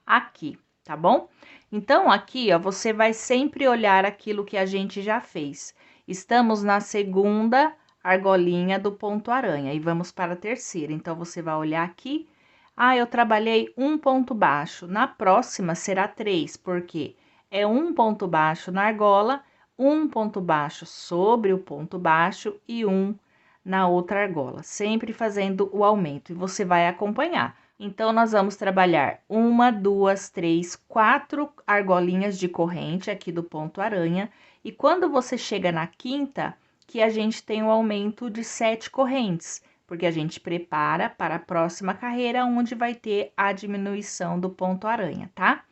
aqui, tá bom? Então, aqui, ó, você vai sempre olhar aquilo que a gente já fez. Estamos na segunda argolinha do ponto aranha e vamos para a terceira. Então, você vai olhar aqui. Ah, eu trabalhei um ponto baixo. Na próxima será 3, porque é um ponto baixo na argola, um ponto baixo sobre o ponto baixo e um na outra argola, sempre fazendo o aumento. E você vai acompanhar. Então, nós vamos trabalhar 1, 2, 3, 4 argolinhas de corrente aqui do ponto aranha. E quando você chega na quinta, que a gente tem um aumento de 7 correntes, porque a gente prepara para a próxima carreira, onde vai ter a diminuição do ponto aranha, tá?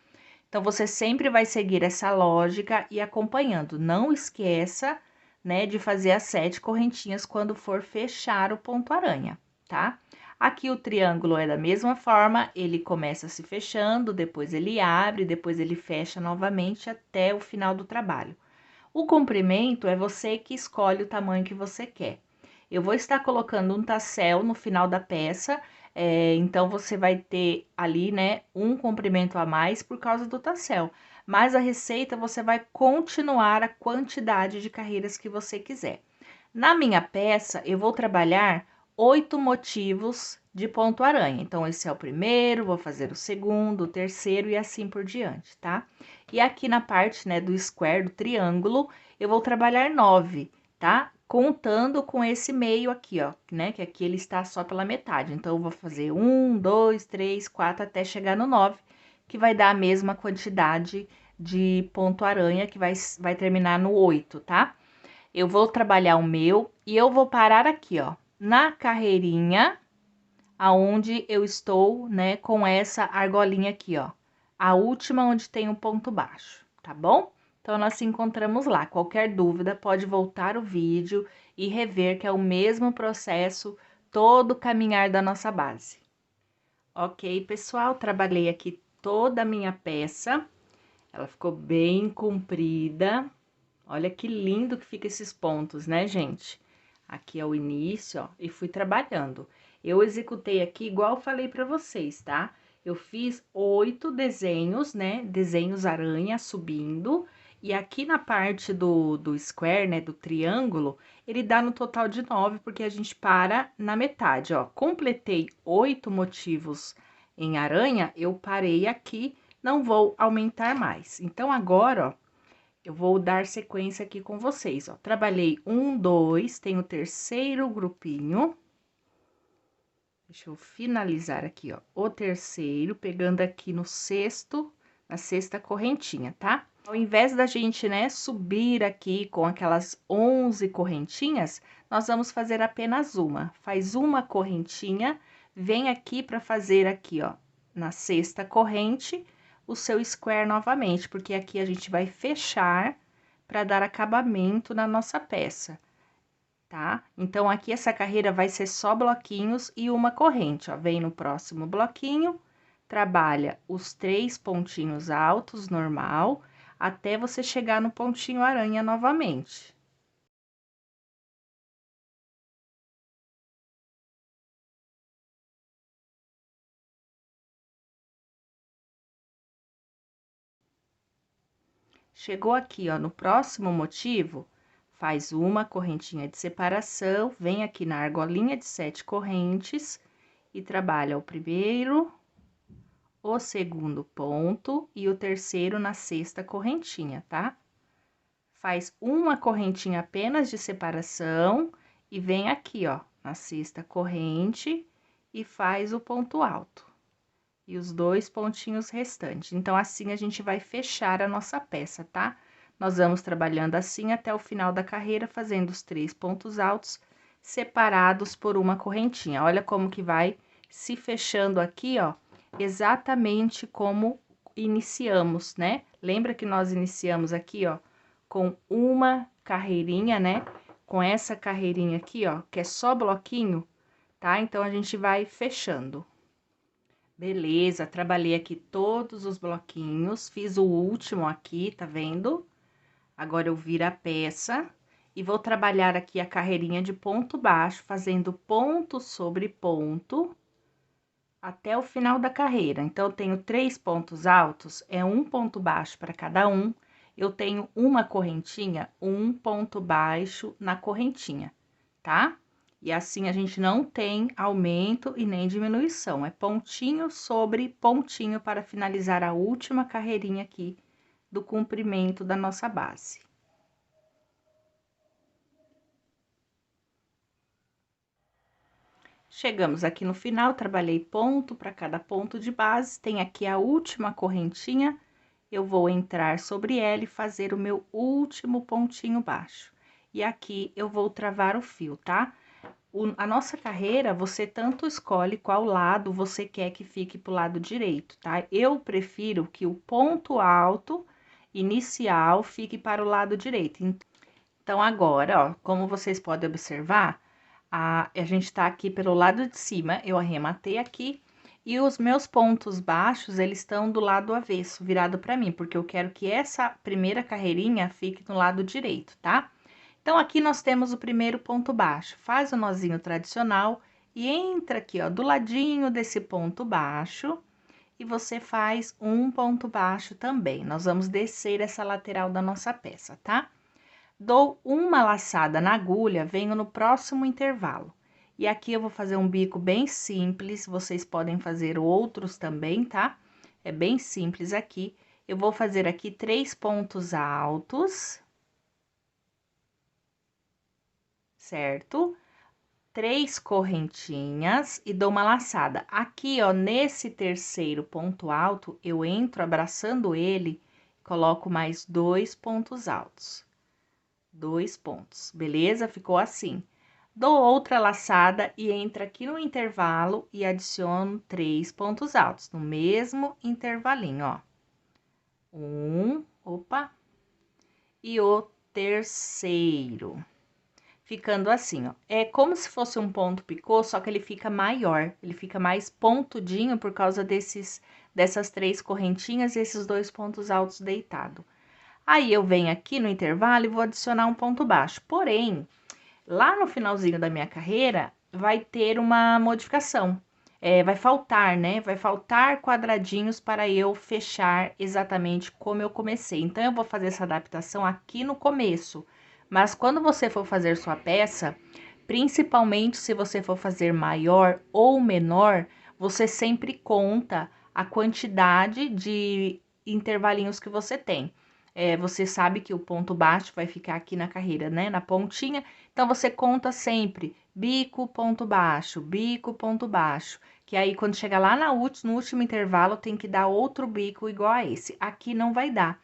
Então, você sempre vai seguir essa lógica e acompanhando. Não esqueça, né, de fazer as 7 correntinhas quando for fechar o ponto aranha, tá? Aqui o triângulo é da mesma forma, ele começa se fechando, depois ele abre, depois ele fecha novamente até o final do trabalho. O comprimento é você que escolhe o tamanho que você quer. Eu vou estar colocando um tassel no final da peça, então você vai ter ali, né, um comprimento a mais por causa do tassel. Mas a receita você vai continuar a quantidade de carreiras que você quiser. Na minha peça, eu vou trabalhar 8 motivos de ponto aranha. Então, esse é o primeiro, vou fazer o segundo, o terceiro e assim por diante, tá? E aqui na parte, né, do square, do triângulo, eu vou trabalhar 9, tá? Contando com esse meio aqui, ó, né, que aqui ele está só pela metade. Então, eu vou fazer 1, 2, 3, 4 até chegar no 9, que vai dar a mesma quantidade de ponto aranha, que vai terminar no 8, tá? Eu vou trabalhar o meu e eu vou parar aqui, ó, na carreirinha, aonde eu estou, né, com essa argolinha aqui, ó. A última onde tem um ponto baixo, tá bom? Então, nós se encontramos lá. Qualquer dúvida, pode voltar o vídeo e rever, que é o mesmo processo, todo o caminhar da nossa base. Ok, pessoal, trabalhei aqui toda a minha peça. Ela ficou bem comprida. Olha que lindo que fica esses pontos, né, gente? Aqui é o início, ó, e fui trabalhando. Eu executei aqui igual eu falei pra vocês, tá? Eu fiz 8 desenhos, né? Desenhos aranha subindo. E aqui na parte do square, né, do triângulo, ele dá no total de 9, porque a gente para na metade, ó. Completei 8 motivos em aranha, eu parei aqui, não vou aumentar mais. Então, agora, ó, eu vou dar sequência aqui com vocês, ó. Trabalhei 1, 2, tem o terceiro grupinho. Deixa eu finalizar aqui, ó, o terceiro, pegando aqui no sexto, na sexta correntinha, tá? Ao invés da gente, né, subir aqui com aquelas 11 correntinhas, nós vamos fazer apenas uma. Faz uma correntinha, vem aqui para fazer aqui, ó, na sexta corrente, o seu square novamente, porque aqui a gente vai fechar para dar acabamento na nossa peça, tá? Então, aqui essa carreira vai ser só bloquinhos e uma corrente, ó. Vem no próximo bloquinho, trabalha os 3 pontinhos altos, normal, até você chegar no pontinho aranha novamente. Chegou aqui, ó, no próximo motivo, faz uma correntinha de separação, vem aqui na argolinha de 7 correntes e trabalha o primeiro, o segundo ponto e o terceiro na sexta correntinha, tá? Faz uma correntinha apenas de separação e vem aqui, ó, na sexta corrente e faz o ponto alto. E os 2 pontinhos restantes. Então, assim, a gente vai fechar a nossa peça, tá? Nós vamos trabalhando assim até o final da carreira, fazendo os 3 pontos altos separados por uma correntinha. Olha como que vai se fechando aqui, ó, exatamente como iniciamos, né? Lembra que nós iniciamos aqui, ó, com uma carreirinha, né? Com essa carreirinha aqui, ó, que é só bloquinho, tá? Então, a gente vai fechando. Beleza, trabalhei aqui todos os bloquinhos, fiz o último aqui, tá vendo? Agora, eu viro a peça e vou trabalhar aqui a carreirinha de ponto baixo, fazendo ponto sobre ponto até o final da carreira. Então, eu tenho 3 pontos altos, é um ponto baixo para cada um. Eu tenho uma correntinha, um ponto baixo na correntinha, tá? E assim a gente não tem aumento e nem diminuição, é pontinho sobre pontinho para finalizar a última carreirinha aqui do comprimento da nossa base. Chegamos aqui no final, trabalhei ponto para cada ponto de base, tem aqui a última correntinha, eu vou entrar sobre ela e fazer o meu último pontinho baixo. E aqui eu vou travar o fio, tá? A nossa carreira, você tanto escolhe qual lado você quer que fique pro lado direito, tá? Eu prefiro que o ponto alto inicial fique para o lado direito. Então, agora, ó, como vocês podem observar, a gente tá aqui pelo lado de cima, eu arrematei aqui, e os meus pontos baixos, eles estão do lado avesso, virado para mim, porque eu quero que essa primeira carreirinha fique no lado direito, tá? Então, aqui nós temos o primeiro ponto baixo. Faz o nozinho tradicional e entra aqui, ó, do ladinho desse ponto baixo, e você faz um ponto baixo também. Nós vamos descer essa lateral da nossa peça, tá? Dou uma laçada na agulha, venho no próximo intervalo. E aqui eu vou fazer um bico bem simples, vocês podem fazer outros também, tá? É bem simples aqui. Eu vou fazer aqui 3 pontos altos, certo? 3 correntinhas e dou uma laçada. Aqui, ó, nesse terceiro ponto alto, eu entro abraçando ele, coloco mais 2 pontos altos. 2 pontos, beleza? Ficou assim. Dou outra laçada e entro aqui no intervalo e adiciono 3 pontos altos, no mesmo intervalinho, ó. Opa, e o terceiro. ficando assim, ó. É como se fosse um ponto picô, só que ele fica maior, ele fica mais pontudinho por causa dessas 3 correntinhas e esses 2 pontos altos deitado. Aí, eu venho aqui no intervalo e vou adicionar um ponto baixo. Porém, lá no finalzinho da minha carreira, vai ter uma modificação. Vai faltar, né? Vai faltar quadradinhos para eu fechar exatamente como eu comecei. Então, eu vou fazer essa adaptação aqui no começo. Mas quando você for fazer sua peça, principalmente se você for fazer maior ou menor, você sempre conta a quantidade de intervalinhos que você tem. Você sabe que o ponto baixo vai ficar aqui na carreira, né? Na pontinha. Então, você conta sempre bico, ponto baixo, bico, ponto baixo. Que aí, quando chegar lá no último intervalo, tem que dar outro bico igual a esse. Aqui não vai dar.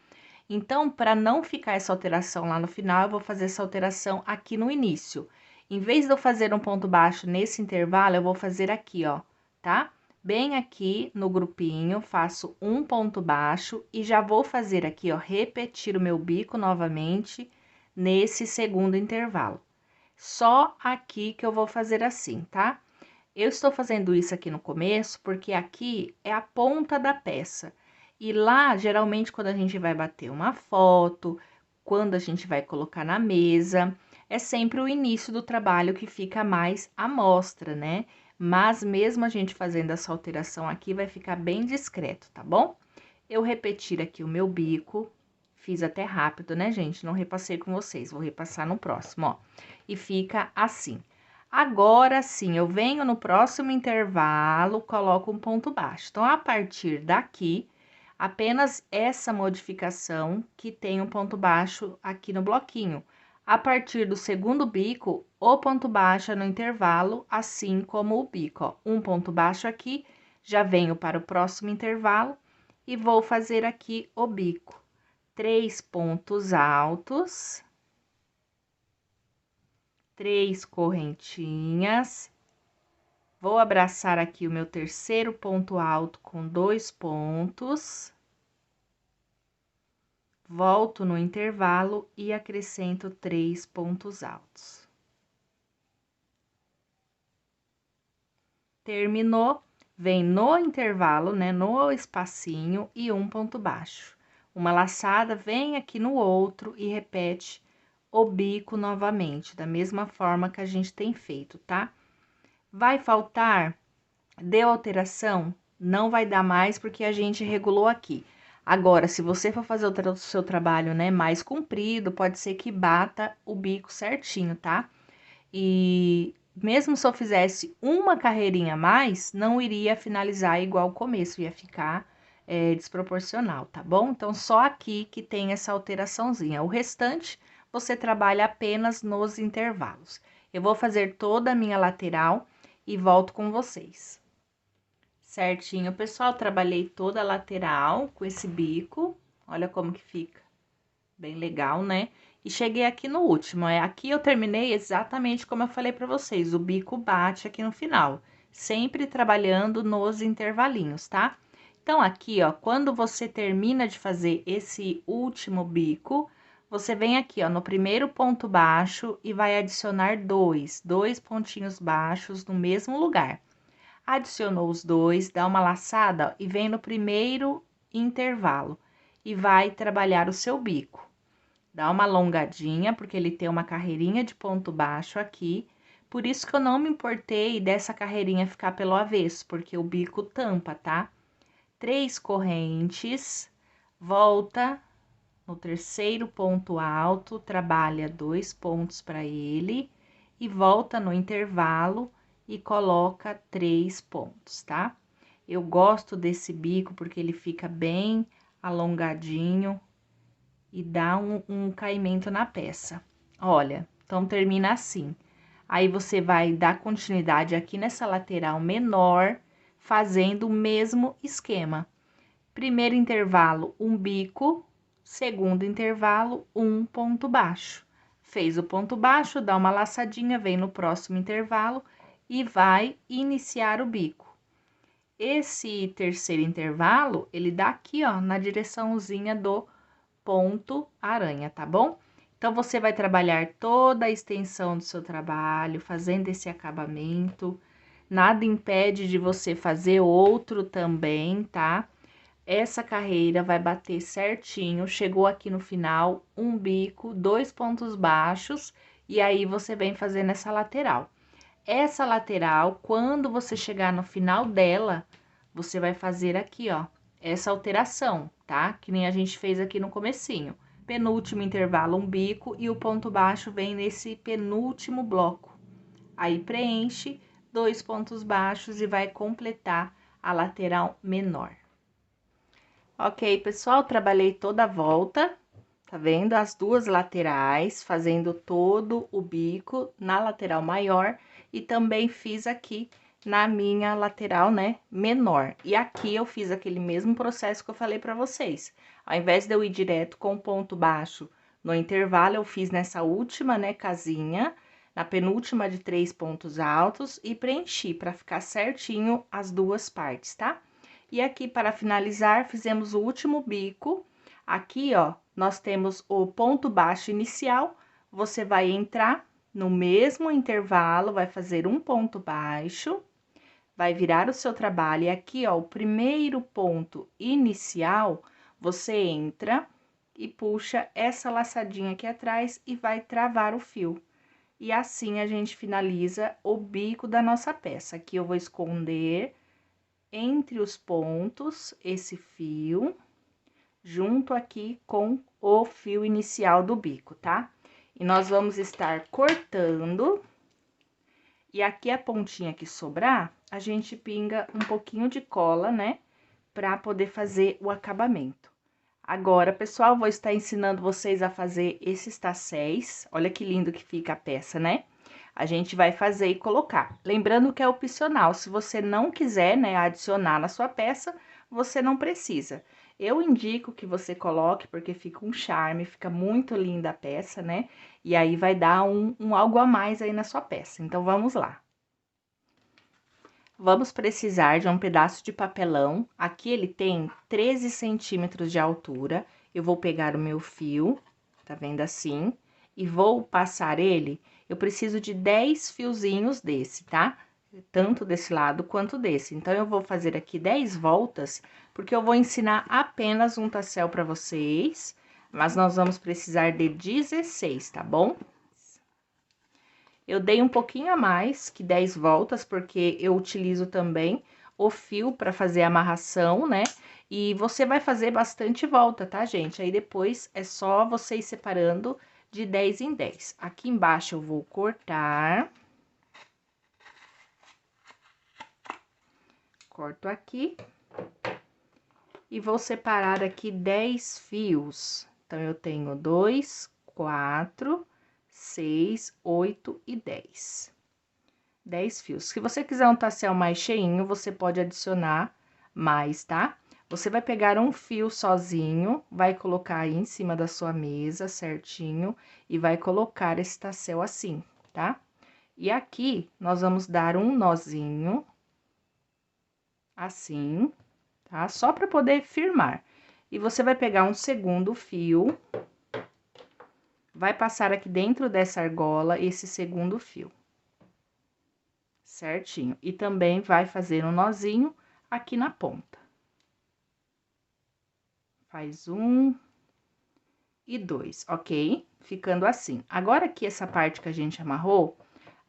Então, para não ficar essa alteração lá no final, eu vou fazer essa alteração aqui no início. Em vez de eu fazer um ponto baixo nesse intervalo, eu vou fazer aqui, ó, tá? Bem aqui no grupinho, faço um ponto baixo e já vou fazer aqui, ó, repetir o meu bico novamente nesse segundo intervalo. Só aqui que eu vou fazer assim, tá? Eu estou fazendo isso aqui no começo porque aqui é a ponta da peça. E lá, geralmente, quando a gente vai bater uma foto, quando a gente vai colocar na mesa, é sempre o início do trabalho que fica mais à mostra, né? Mas mesmo a gente fazendo essa alteração aqui, vai ficar bem discreto, tá bom? Eu repetir aqui o meu bico, fiz até rápido, né, gente? Não repassei com vocês, vou repassar no próximo, ó. E fica assim. Agora sim, eu venho no próximo intervalo, coloco um ponto baixo. Então, a partir daqui, apenas essa modificação que tem um ponto baixo aqui no bloquinho. A partir do segundo bico, o ponto baixo é no intervalo, assim como o bico, ó. Um ponto baixo aqui, já venho para o próximo intervalo e vou fazer aqui o bico. 3 pontos altos, 3 correntinhas. Vou abraçar aqui o meu terceiro ponto alto com 2 pontos. Volto no intervalo e acrescento 3 pontos altos. Terminou, vem no intervalo, né, no espacinho e um ponto baixo. Uma laçada, vem aqui no outro e repete o bico novamente, da mesma forma que a gente tem feito, tá? Vai faltar, deu alteração, não vai dar mais porque a gente regulou aqui. Agora, se você for fazer o seu trabalho, né, mais comprido, pode ser que bata o bico certinho, tá? E mesmo se eu fizesse uma carreirinha a mais, não iria finalizar igual o começo, ia ficar desproporcional, tá bom? Então, só aqui que tem essa alteraçãozinha. O restante, você trabalha apenas nos intervalos. Eu vou fazer toda a minha lateral e volto com vocês. Certinho, pessoal, trabalhei toda a lateral com esse bico. Olha como que fica. Bem legal, né? E cheguei aqui no último. Aqui eu terminei exatamente como eu falei pra vocês. O bico bate aqui no final. Sempre trabalhando nos intervalinhos, tá? Então, aqui, ó, quando você termina de fazer esse último bico, você vem aqui, ó, no primeiro ponto baixo e vai adicionar dois pontinhos baixos no mesmo lugar. Adicionou os dois, dá uma laçada, ó, e vem no primeiro intervalo e vai trabalhar o seu bico. Dá uma alongadinha, porque ele tem uma carreirinha de ponto baixo aqui, por isso que eu não me importei dessa carreirinha ficar pelo avesso, porque o bico tampa, tá? 3 correntes, volta no terceiro ponto alto, trabalha 2 pontos para ele e volta no intervalo e coloca 3 pontos, tá? Eu gosto desse bico porque ele fica bem alongadinho e dá um caimento na peça. Olha, então termina assim. Aí você vai dar continuidade aqui nessa lateral menor, fazendo o mesmo esquema. Primeiro intervalo, um bico, segundo intervalo, um ponto baixo. Fez o ponto baixo, dá uma laçadinha, vem no próximo intervalo e vai iniciar o bico. Esse terceiro intervalo, ele dá aqui, ó, na direçãozinha do ponto aranha, tá bom? Então, você vai trabalhar toda a extensão do seu trabalho, fazendo esse acabamento. Nada impede de você fazer outro também, tá? Essa carreira vai bater certinho, chegou aqui no final, um bico, 2 pontos baixos, e aí você vem fazendo essa lateral. Essa lateral, quando você chegar no final dela, você vai fazer aqui, ó, essa alteração, tá? Que nem a gente fez aqui no comecinho. Penúltimo intervalo, um bico, e o ponto baixo vem nesse penúltimo bloco. Aí, preenche 2 pontos baixos e vai completar a lateral menor. Ok, pessoal, trabalhei toda a volta, tá vendo? As duas laterais, fazendo todo o bico na lateral maior e também fiz aqui na minha lateral, né, menor. E aqui eu fiz aquele mesmo processo que eu falei pra vocês. Ao invés de eu ir direto com ponto baixo no intervalo, eu fiz nessa última, né, casinha, na penúltima de 3 pontos altos e preenchi pra ficar certinho as duas partes, tá? E aqui, para finalizar, fizemos o último bico. Aqui, ó, nós temos o ponto baixo inicial. Você vai entrar no mesmo intervalo, vai fazer um ponto baixo, vai virar o seu trabalho. E aqui, ó, o primeiro ponto inicial, você entra e puxa essa laçadinha aqui atrás e vai travar o fio. E assim a gente finaliza o bico da nossa peça. Aqui eu vou esconder entre os pontos esse fio, junto aqui com o fio inicial do bico, tá? E nós vamos estar cortando, e aqui a pontinha que sobrar, a gente pinga um pouquinho de cola, né? Pra poder fazer o acabamento. Agora, pessoal, vou estar ensinando vocês a fazer esses tasséis. Olha que lindo que fica a peça, né? A gente vai fazer e colocar. Lembrando que é opcional, se você não quiser, né, adicionar na sua peça, você não precisa. Eu indico que você coloque, porque fica um charme, fica muito linda a peça, né? E aí vai dar um algo a mais aí na sua peça. Então, vamos lá. Vamos precisar de um pedaço de papelão. Aqui ele tem 13 centímetros de altura. Eu vou pegar o meu fio, tá vendo assim? E vou passar ele. Eu preciso de 10 fiozinhos desse, tá? Tanto desse lado quanto desse. Então, eu vou fazer aqui 10 voltas, porque eu vou ensinar apenas um tassel para vocês. Mas nós vamos precisar de 16, tá bom? Eu dei um pouquinho a mais que 10 voltas, porque eu utilizo também o fio para fazer a amarração, né? E você vai fazer bastante volta, tá, gente? Aí, depois, é só você ir separando de 10 em 10. Aqui embaixo, eu vou cortar. Corto aqui. E vou separar aqui 10 fios. Então, eu tenho 2, 4, 6, 8 e 10. 10 fios. Se você quiser um tassel mais cheinho, você pode adicionar mais, tá? Você vai pegar um fio sozinho, vai colocar aí em cima da sua mesa certinho e vai colocar esse tassel assim, tá? E aqui, nós vamos dar um nozinho, assim, tá? Só para poder firmar. E você vai pegar um segundo fio, vai passar aqui dentro dessa argola esse segundo fio. Certinho. E também vai fazer um nozinho aqui na ponta. Faz 1 e 2, ok? Ficando assim. Agora, aqui, essa parte que a gente amarrou,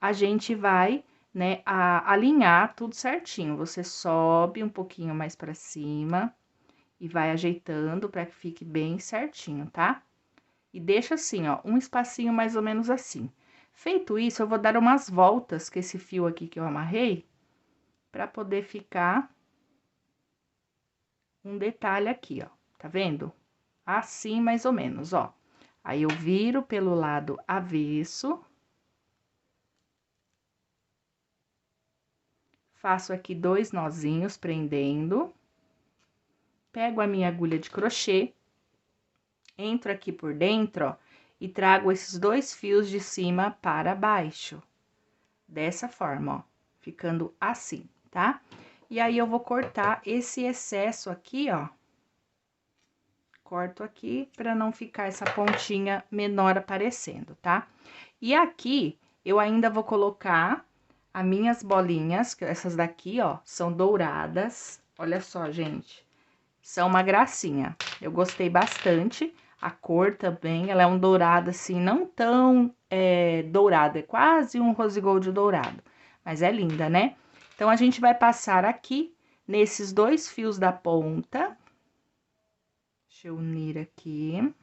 a gente vai, né, alinhar tudo certinho. Você sobe um pouquinho mais pra cima e vai ajeitando pra que fique bem certinho, tá? E deixa assim, ó, um espacinho mais ou menos assim. Feito isso, eu vou dar umas voltas com esse fio aqui que eu amarrei, pra poder ficar um detalhe aqui, ó, tá vendo? Assim, mais ou menos, ó. Aí, eu viro pelo lado avesso. Faço aqui 2 nozinhos prendendo. Pego a minha agulha de crochê, entro aqui por dentro, ó, e trago esses 2 fios de cima para baixo. Dessa forma, ó, ficando assim, tá? E aí, eu vou cortar esse excesso aqui, ó, corto aqui para não ficar essa pontinha menor aparecendo, tá? E aqui, eu ainda vou colocar as minhas bolinhas, que essas daqui, ó, são douradas. Olha só, gente, são uma gracinha. Eu gostei bastante, a cor também, ela é um dourado assim, não tão dourado, é quase um rose gold dourado, mas é linda, né? Então, a gente vai passar aqui, nesses 2 fios da ponta. Deixa eu unir aqui.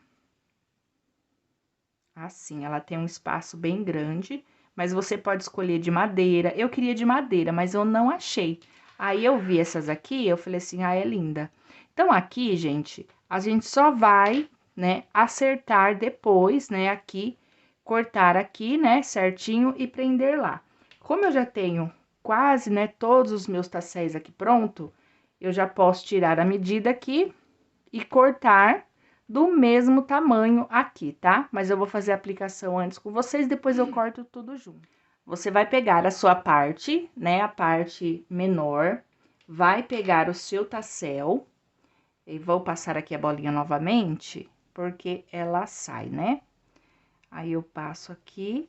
Assim, ela tem um espaço bem grande, mas você pode escolher de madeira. Eu queria de madeira, mas eu não achei. Aí, eu vi essas aqui, eu falei assim, ah, é linda. Então, aqui, gente, a gente só vai, né, acertar depois, né, aqui, cortar aqui, né, certinho e prender lá. Como eu já tenho quase, né, todos os meus tasséis aqui pronto, eu já posso tirar a medida aqui e cortar do mesmo tamanho aqui, tá? Mas eu vou fazer a aplicação antes com vocês, depois eu corto tudo junto. Você vai pegar a sua parte, né, a parte menor, vai pegar o seu tassel, e vou passar aqui a bolinha novamente, porque ela sai, né? Aí, eu passo aqui,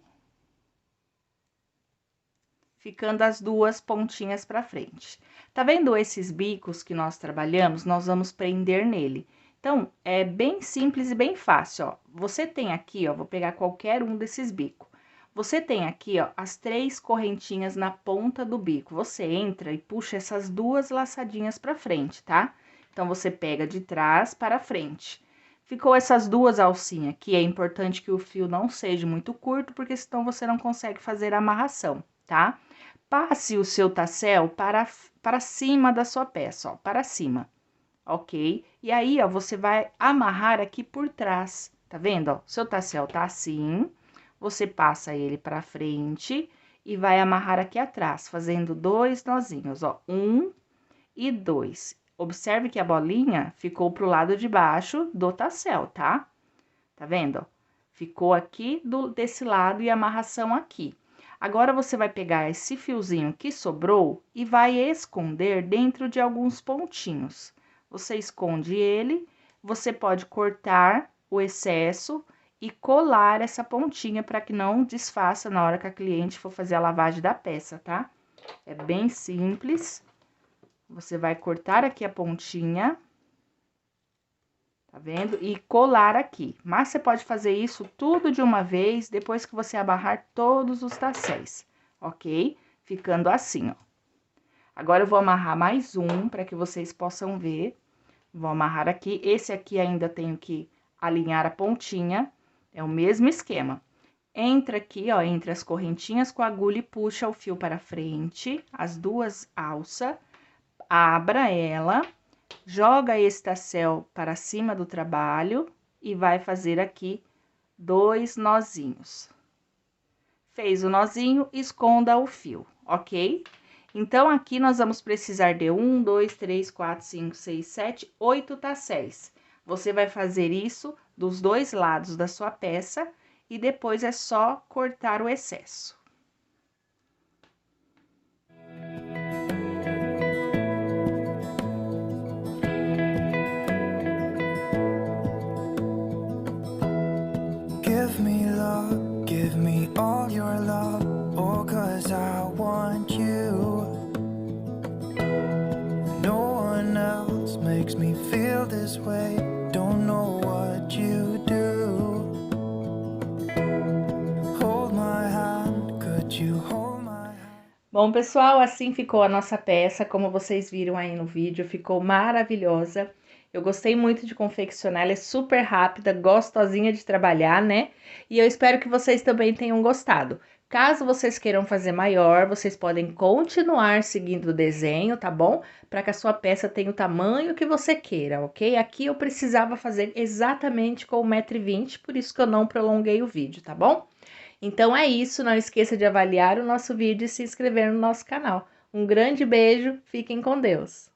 ficando as 2 pontinhas pra frente. Tá vendo esses bicos que nós trabalhamos? Nós vamos prender nele. Então, é bem simples e bem fácil, ó. Você tem aqui, ó, vou pegar qualquer um desses bicos. Você tem aqui, ó, as 3 correntinhas na ponta do bico. Você entra e puxa essas 2 laçadinhas pra frente, tá? Então, você pega de trás para frente. Ficou essas 2 alcinhas aqui, é importante que o fio não seja muito curto, porque senão você não consegue fazer a amarração, tá? Passe o seu tassel para cima da sua peça, ó, para cima, ok? E aí, ó, você vai amarrar aqui por trás, tá vendo, ó? Seu tassel tá assim, você passa ele pra frente e vai amarrar aqui atrás, fazendo 2 nozinhos, ó, 1 e 2. Observe que a bolinha ficou pro lado de baixo do tassel, tá? Tá vendo, ó? Ficou aqui desse lado e a amarração aqui. Agora, você vai pegar esse fiozinho que sobrou e vai esconder dentro de alguns pontinhos. Você esconde ele, você pode cortar o excesso e colar essa pontinha para que não desfaça na hora que a cliente for fazer a lavagem da peça, tá? É bem simples. Você vai cortar aqui a pontinha, tá vendo? E colar aqui. Mas você pode fazer isso tudo de uma vez, depois que você amarrar todos os tasséis, ok? Ficando assim, ó. Agora, eu vou amarrar mais um, para que vocês possam ver. Vou amarrar aqui. Esse aqui ainda tenho que alinhar a pontinha, é o mesmo esquema. Entra aqui, ó, entre as correntinhas com a agulha e puxa o fio para frente, as 2 alças, abra ela, joga esse tassel para cima do trabalho e vai fazer aqui 2 nozinhos. Fez o nozinho, esconda o fio, ok? Então, aqui nós vamos precisar de 1, 2, 3, 4, 5, 6, 7, 8 tasséis. Você vai fazer isso dos 2 lados da sua peça e depois é só cortar o excesso. Give me love, give me all your love, oh, 'cause I want you. No one else makes me feel this way, don't know what you do. Hold my hand, could you hold my hand? Bom, pessoal, assim ficou a nossa peça, como vocês viram aí no vídeo, ficou maravilhosa. Eu gostei muito de confeccionar, ela é super rápida, gostosinha de trabalhar, né? E eu espero que vocês também tenham gostado. Caso vocês queiram fazer maior, vocês podem continuar seguindo o desenho, tá bom? Para que a sua peça tenha o tamanho que você queira, ok? Aqui eu precisava fazer exatamente com 1,20 m, por isso que eu não prolonguei o vídeo, tá bom? Então é isso, não esqueça de avaliar o nosso vídeo e se inscrever no nosso canal. Um grande beijo, fiquem com Deus!